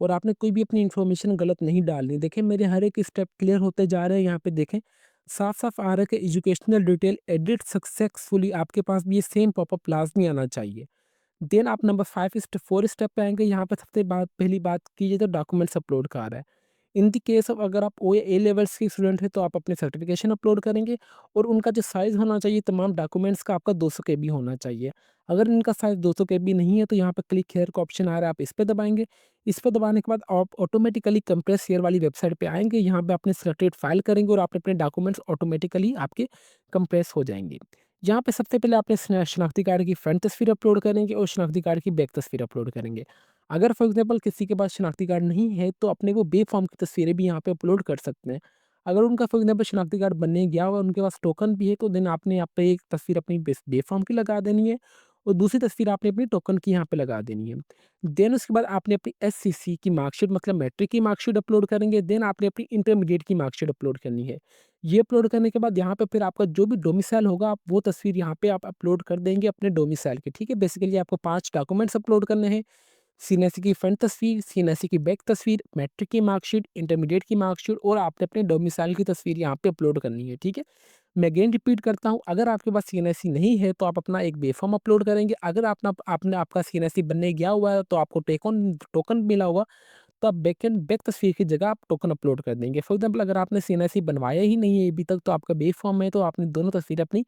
और आपने कोई भी अपनी इन्फॉर्मेशन गलत नहीं डालनी। देखिए मेरे हर एक स्टेप क्लियर होते जा रहे हैं, यहाँ पे देखें साफ-साफ आ रहा है कि एजुकेशनल डिटेल एडिट सक्सेसफुली, आपके पास भी ये सेम पॉपअप लाज़मी आना चाहिए। देन आप नंबर 5 4 स्टेप पे आएँगे, यहाँ पे सबसे बात पहली बात कीजिए तो डॉक्यूमेंट्स अपलोड का आ रहा है। इन द केस ऑफ अगर आप ओ या ए लेवल्स के स्टूडेंट हैं तो आप अपने सर्टिफिकेशन अपलोड करेंगे और उनका जो साइज़ होना चाहिए तमाम डॉक्यूमेंट्स का आपका 200 केबी होना चाहिए। अगर इनका साइज़ 200 केबी नहीं है तो यहाँ पे क्लिक हियर का ऑप्शन आ रहा है, आप इस पे दबाएँगे। इस पे दबाने के बाद आप ऑटोमेटिकली कंप्रेस हियर वाली वेबसाइट पे आएँगे, यहाँ पे अपने सिलेक्टेड फाइल करेंगे और आप अपने डॉक्यूमेंट्स ऑटोमेटिकली आपके कंप्रेस हो जाएँगे। यहाँ पे सबसे पहले आपने शनाख्ती कार्ड की फ्रंट तस्वीर अपलोड करेंगे और शनाख्ती कार्ड की बैक तस्वीर अपलोड करेंगे। अगर फॉर एग्जांपल किसी के पास शनाख्ती कार्ड नहीं है तो अपने वो बे फॉर्म की तस्वीरें भी यहाँ पे अपलोड कर सकते हैं। अगर उनका फॉर एग्जांपल शनाख्ती कार्ड बनने गया हुआ उनके पास टोकन भी है तो देन आपने यहाँ पे एक तस्वीर अपनी बे फॉर्म की लगा देनी है और दूसरी तस्वीर आपने अपनी टोकन की यहाँ पे लगा देनी है। देन उसके बाद आपने अपनी एससीसी की मार्कशीट मतलब मैट्रिक की मार्कशीट अपलोड करेंगे। देन आपने अपनी इंटरमीडिएट की मार्कशीट अपलोड करनी है। ये अपलोड करने के बाद यहाँ पे फिर आपका जो भी डोमिसाइल होगा आप वो तस्वीर यहाँ पे आप अपलोड कर देंगे अपने डोमिसाइल की, ठीक है? बेसिकली आपको 5 डॉक्यूमेंट्स अपलोड करने हैं। सीएनएसी की फ्रंट तस्वीर, सीएनएसी की बैक तस्वीर, मैट्रिक की मार्कशीट, इंटरमीडिएट की मार्कशीट और आपने अपने डोमिसाइल की तस्वीर यहाँ पे अपलोड करनी है, ठीक है? मैं अगेन रिपीट करता हूँ, अगर आपके पास सीएनएसी नहीं है तो आप अपना एक बेफ़ॉर्म अपलोड करेंगे। अगर आपका सीएनएसी बनने गया हुआ है तो आपको टोकन टोकन मिला होगा, तो आप बैक तस्वीर की जगह आप टोकन अपलोड कर देंगे। फॉर एग्ज़ाम्पल अगर आपने सीएनएसी बनवाया ही नहीं है अभी तक तो आपका बेफ़ॉर्म है, तो आपने दोनों तस्वीरें अपनी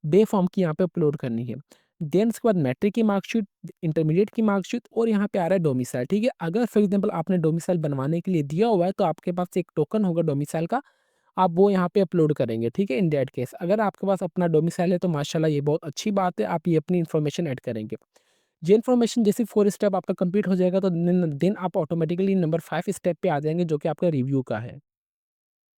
बे फॉर्म की यहाँ पे अपलोड करनी है। देन उसके बाद मैट्रिक की मार्कशीट, इंटरमीडिएट की मार्कशीट और यहाँ पे आ रहा है डोमिसाइल, ठीक है? अगर फॉर एग्ज़ाम्पल आपने डोमिसाइल बनवाने के लिए दिया हुआ है तो आपके पास एक टोकन होगा डोमिसाइल का, आप वो यहाँ पे अपलोड करेंगे, ठीक है? इन दैट केस अगर आपके पास अपना डोमिसाइल है तो माशाल्लाह ये बहुत अच्छी बात है, आप ये अपनी इन्फॉर्मेशन ऐड करेंगे। ये इन्फॉर्मेशन जैसे 4 स्टेप आपका कंप्लीट हो जाएगा तो देन आप ऑटोमेटिकली नंबर 5 स्टेप पे आ जाएँगे, जो कि आपका रिव्यू का है।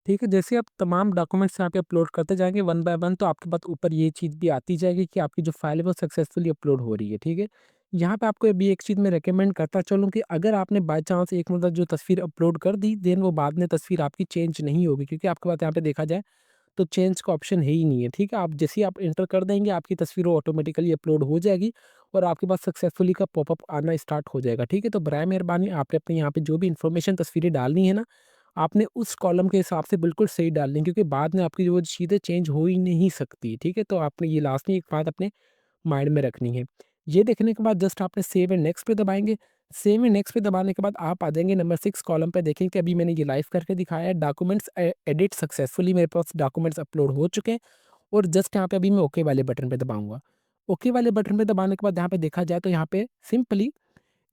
ठीक है, जैसे आप तमाम डॉक्यूमेंट्स यहाँ पे अपलोड करते जाएँगे वन बाय वन तो आपके पास ऊपर ये चीज़ भी आती जाएगी कि आपकी जो फाइल है वो सक्सेसफुली अपलोड हो रही है, ठीक है? यहाँ पे आपको अभी एक चीज़ मैं रिकमेंड करता चलूँ कि अगर आपने बाय चांस एक मतलब जो तस्वीर अपलोड कर दी, देन वो बाद में तस्वीर आपकी चेंज नहीं होगी, क्योंकि आपके पास यहाँ पे देखा जाए तो चेंज का ऑप्शन है ही नहीं है, ठीक है? आप जैसे ही आप एंटर कर देंगे आपकी तस्वीर वो ऑटोमेटिकली अपलोड हो जाएगी और आपके पास सक्सेसफुली का पॉपअप आना स्टार्ट हो जाएगा, ठीक है? तो बराए मेहरबानी आपने अपने यहाँ पे जो भी इन्फॉर्मेशन तस्वीरें डालनी है ना, आपने उस कॉलम के हिसाब से बिल्कुल सही डालनी है, क्योंकि बाद में आपकी वो चीज़ें चेंज हो ही नहीं सकती, ठीक है? तो आपने ये लाज़मी एक बात अपने माइंड में रखनी है। ये देखने के बाद जस्ट आपने सेव एंड नेक्स्ट पे दबाएँगे। सेव एंड नेक्स्ट पे दबाने के बाद आप आ जाएँगे नंबर 6 कॉलम पे, देखें कि अभी मैंने ये लाइव करके दिखाया है डॉक्यूमेंट्स एडिट सक्सेसफुली, मेरे पास डॉक्यूमेंट्स अपलोड हो चुके हैं और जस्ट यहाँ पे अभी मैं ओके वाले बटन पे दबाऊँगा। ओके वाले बटन पे दबाने के बाद यहाँ पे देखा जाए तो यहाँ पे सिंपली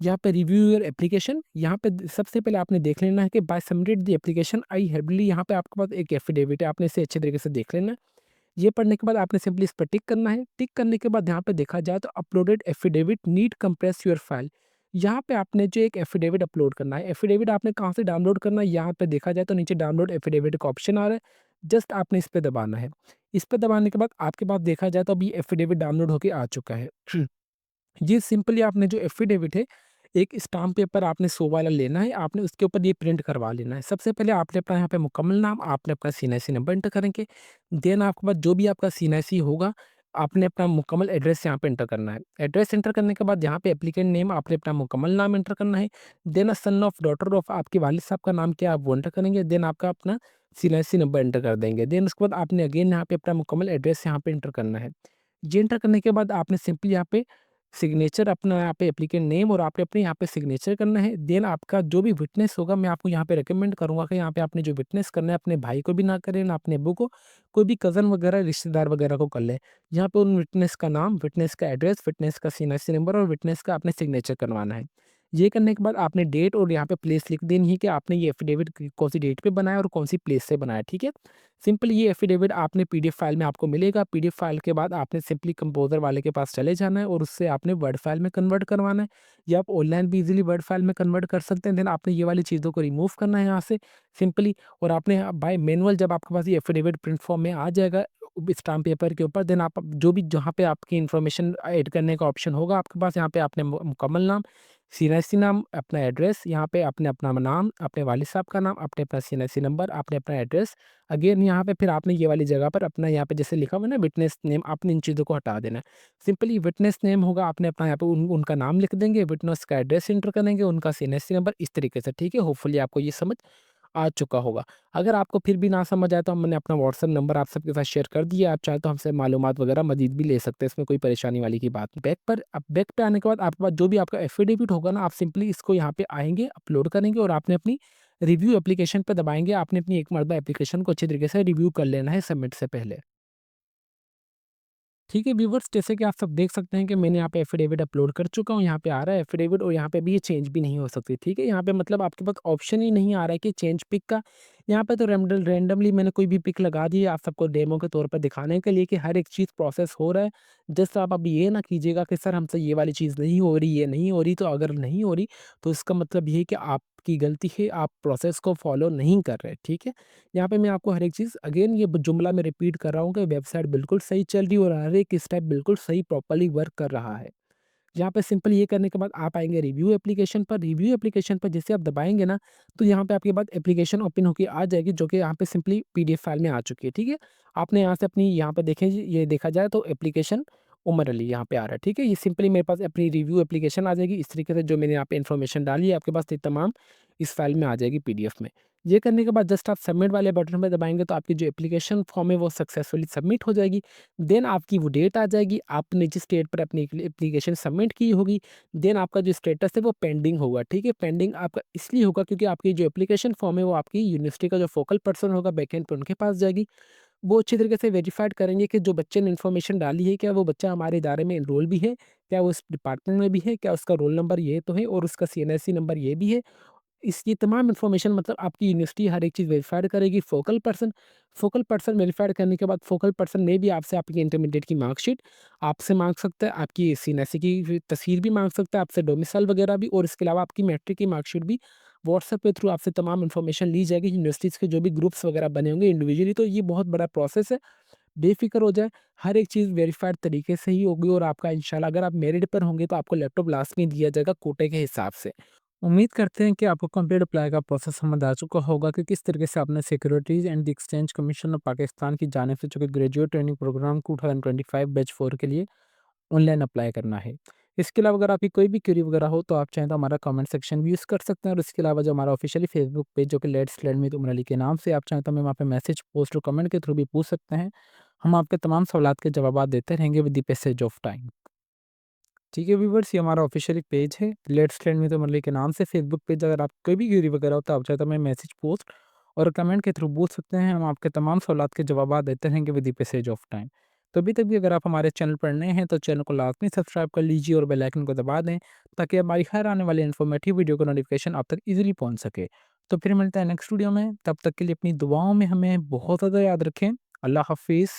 यहाँ पे रिव्यू योर एप्लीकेशन, यहाँ पे सबसे पहले आपने देख लेना है कि by submitted the application I heavily, यहाँ पे आपके पास एक एफिडेविट है, आपने इसे अच्छे तरीके से देख लेना है। ये पढ़ने के बाद आपने सिंपली इस पर टिक करना है। टिक करने के बाद यहाँ पे देखा जाए तो uploaded affidavit need compress your file, यहाँ पे आपने जो एक एफिडेविट अपलोड करना है। एफिडेविट आपने कहाँ से डाउनलोड करना है, यहाँ पे देखा जाए तो नीचे डाउनलोड एफिडेविट का ऑप्शन आ रहा है, जस्ट आपने इस पे दबाना है। इस पे दबाने के बाद आपके पास देखा जाए तो अभी एफिडेविट डाउनलोड होके आ चुका है। ये सिंपली आपने जो एफिडेविट है एक स्टाम्प पेपर आपने 100 वाला लेना है, आपने उसके ऊपर ये प्रिंट करवा लेना है। सबसे पहले आपने अपना यहाँ पे मुकम्मल नाम, आपने अपना सीएनआईसी नंबर एंटर करेंगे। देन आपके पास जो भी आपका सीएनआईसी होगा, आपने अपना मुकम्मल एड्रेस यहाँ पे एंटर करना है। एड्रेस एंटर करने के बाद यहाँ पे एप्लीकेंट नेम आपने अपना मुकम्मल नाम एंटर करना है। Then son of, daughter of, आपके वालिद साहब का नाम क्या है आप वो एंटर करेंगे। देन आपका अपना सीएनआईसी नंबर एंटर कर देंगे। देन उसके बाद आपने अगेन यहाँ पे अपना मुकम्मल एड्रेस यहाँ पे एंटर करना है। ये एंटर करने के बाद आपने सिंपली यहाँ पे सिग्नेचर अपना यहाँ पे एप्लीकेंट नेम और आपने अपने यहाँ पे सिग्नेचर करना है। देन आपका जो भी विटनेस होगा, मैं आपको यहाँ पे रिकमेंड करूँगा कि यहाँ पे आपने जो विटनेस करना है अपने भाई को भी ना करें, ना अपने अब्बू को, कोई भी कज़न वगैरह रिश्तेदार वगैरह को कर लें। यहाँ पे उन विटनेस का नाम, विटनेस का एड्रेस, विटनेस का सीएनआईसी नंबर और विटनेस का आपने सिग्नेचर करवाना है। ये करने के बाद आपने डेट और यहाँ पे प्लेस लिख देनी है कि आपने ये एफिडेविट कौन-सी डेट पे बनाया और कौन-सी प्लेस से बनाया, ठीक है? सिंपल ये एफिडेविट आपने पीडीएफ फाइल में आपको मिलेगा। पीडीएफ फाइल के बाद आपने सिंपली कंपोज़र वाले के पास चले जाना है और उससे आपने वर्ड फाइल में कन्वर्ट करवाना है, या आप ऑनलाइन भी इज़िली वर्ड फाइल में कन्वर्ट कर सकते हैं। देन आपने ये वाली चीज़ों को रिमूव करना है यहाँ से सिंपली, और आपने बाय मैनुअल जब आपके पास ये एफिडेविट प्रिंट फॉर्म में आ जाएगा स्टाम्प पेपर के ऊपर, देन आप जो भी जहाँ पे आपकी इन्फॉर्मेशन ऐड करने का ऑप्शन होगा आपके पास, यहाँ पे आपने मुकम्मल नाम, सीएनआईसी नाम, अपना एड्रेस, यहाँ पे आपने अपना नाम, अपने वालिद साहब का नाम, आपने अपना सीएनआईसी नंबर, आपने अपना एड्रेस, अगेन यहाँ पे फिर आपने ये वाली जगह पर अपना यहाँ पे जैसे लिखा हुआ है ना विटनेस नेम, आपने इन चीज़ों को हटा देना है। सिंपली विटनेस नेम होगा, आपने अपना यहाँ पे उनका नाम लिख देंगे, विटनेस का एड्रेस एंटर करेंगे, उनका सीएनआईसी नंबर, इस तरीके से, ठीक है? होपफुली आपको ये समझ आ चुका होगा। अगर आपको फिर भी ना समझ आए तो मैंने अपना व्हाट्सएप नंबर आप सबके साथ शेयर कर दिया, आप चाहे तो हमसे मालूमात वगैरह मज़ीद भी ले सकते हैं, इसमें कोई परेशानी वाली की बात नहीं। बैक पे आने के बाद आपके पास जो भी आपका एफिडेविट होगा ना, आप सिंपली इसको यहाँ पे आएँगे, अपलोड करेंगे और आपने अपनी रिव्यू एप्लीकेशन पे दबाएँगे। आपने अपनी एक मरतबा एप्लीकेशन को अच्छी तरीके से रिव्यू कर लेना है सबमिट से पहले। ठीक है व्यूवर्स, जैसे कि आप सब देख सकते हैं कि मैंने यहाँ पे एफिडेविट अपलोड कर चुका हूँ, यहाँ पे आ रहा है एफिडेविट, और यहाँ पे भी ये चेंज भी नहीं हो सकती, ठीक है? यहाँ पे मतलब आपके पास ऑप्शन ही नहीं आ रहा है कि चेंज पिक का। यहाँ पे तो रैंडमली मैंने कोई भी पिक लगा दी है आप सबको डेमो के तौर पर दिखाने के लिए कि हर एक चीज़ प्रोसेस हो रहा है। जस्ट आप अब ये ना कीजिएगा कि सर हमसे ये वाली चीज़ नहीं हो रही, ये नहीं हो रही, तो अगर नहीं हो रही तो इसका मतलब ये है कि आपकी गलती है, आप प्रोसेस को फॉलो नहीं कर रहे, ठीक है? यहाँ पे मैं आपको हर एक चीज़ अगेन ये जुमला मैं रिपीट कर रहा हूँ कि वेबसाइट बिल्कुल सही चल रही है और हर एक स्टेप बिल्कुल सही प्रॉपर्ली वर्क कर रहा है। यहाँ पे सिंपल ये करने के बाद आप आएँगे रिव्यू एप्लीकेशन पर। रिव्यू एप्लीकेशन पर जैसे आप दबाएँगे ना, तो यहाँ पे आपके पास एप्लीकेशन ओपन होके आ जाएगी, जो कि यहाँ पे सिंपली पीडीएफ फाइल में आ चुकी है, ठीक है? आपने यहाँ से अपनी यहाँ पे देखें जी, ये देखा जाए तो एप्लीकेशन उमर अली यहाँ पे आ रहा है, ठीक है? ये सिंपली मेरे पास अपनी रिव्यू एप्लीकेशन आ जाएगी। इस तरीके से जो मैंने यहाँ पे इन्फॉर्मेशन डाली है आपके पास ये तमाम इस फाइल में आ जाएगी पीडीएफ में। ये करने के बाद जस्ट आप सबमिट वाले बटन पे दबाएँगे तो आपकी जो एप्लीकेशन फॉर्म है वो सक्सेसफुली सबमिट हो जाएगी। देन आपकी वो डेट आ जाएगी, आपने जिस डेट पर अपनी एप्लीकेशन सबमिट की होगी, देन आपका जो स्टेटस है वो पेंडिंग होगा, ठीक है? पेंडिंग आपका इसलिए होगा क्योंकि आपकी जो एप्लीकेशन फॉर्म है वो आपकी यूनिवर्सिटी का जो फोकल पर्सन होगा बैकएंड पे उनके पास जाएगी। वो अच्छी तरीके से वेरिफाइड करेंगे कि जो बच्चे ने इन्फॉर्मेशन डाली है, क्या वो बच्चा हमारे इदारे में एनरोल भी है? क्या वो इस डिपार्टमेंट में भी है? क्या उसका रोल नंबर ये तो है और उसका सीएनआईसी नंबर ये भी है? इस ये तमाम इन्फॉर्मेशन मतलब आपकी यूनिवर्सिटी हर एक चीज़ वेरीफाइड करेगी। फोकल पर्सन वेरीफाइड करने के बाद फोकल पर्सन में भी आपसे आपकी इंटरमीडिएट की मार्कशीट आपसे माँग सकता है, आपकी सीएनएसई की भी तस्वीर भी माँग सकता है, आपसे डोमिसाइल वगैरह भी, और इसके अलावा आपकी मैट्रिक की मार्कशीट भी व्हाट्सएप के थ्रू आपसे तमाम इन्फॉर्मेशन ली जाएगी। यूनिवर्सिटीज़ के जो भी ग्रुप्स वगैरह बने होंगे इंडिविजुअली, तो ये बहुत बड़ा प्रोसेस है। बेफ़िक्र हो जाएँ, हर एक चीज़ वेरीफाइड तरीके से ही होगी और आपका इंशाल्लाह अगर आप मेरिट पर होंगे तो आपको लैपटॉप लास्ट में दिया जाएगा कोटे के हिसाब से। उम्मीद करते हैं कि आपको कंप्लीट अप्लाई का प्रोसेस समझ आ चुका होगा कि किस तरीके से आपने securities and the exchange commission of Pakistan की जानिब से जो कि ग्रेजुएट ट्रेनिंग प्रोग्राम 2025 बैच 4 के लिए ऑनलाइन अप्लाई करना है। इसके अलावा अगर आपकी कोई भी क्वेरी वगैरह हो तो आप चाहें तो हमारा कमेंट सेक्शन भी यूज़ कर सकते हैं, और इसके अलावा जो हमारा ऑफिशियली फेसबुक पेज जो कि let's learn with Umar Ali के नाम से, आप चाहें तो हमें वहाँ पे मैसेज, पोस्ट और कमेंट के थ्रू भी पूछ सकते हैं। हम आपके तमाम सवालात के जवाबात देते रहेंगे with the passage of time. ठीक है व्यूवर्स, ये हमारा ऑफिशियल एक पेज है लेट्स ट्रेंड विद अमरली के नाम से फेसबुक पेज। अगर आप कोई भी क्वेरी वगैरह हो तो आप चाहे तो हमें मैसेज, पोस्ट और कमेंट के थ्रू पूछ सकते हैं। हम आपके तमाम सवालात के जवाब देते रहेंगे with the passage of time. तो अभी तक भी अगर आप हमारे चैनल पर नए हैं तो चैनल को लाजमी सब्सक्राइब कर लीजिए और बेल आइकन को दबा दें, ताकि हमारी हर आने वाली इन्फॉर्मेटिव वीडियो का नोटिफिकेशन आप तक ईजिली पहुँच सके। तो फिर मिलते हैं नेक्स्ट वीडियो में, तब तक के लिए अपनी दुआओं में हमें बहुत ज़्यादा याद रखें। अल्लाह हाफिज़।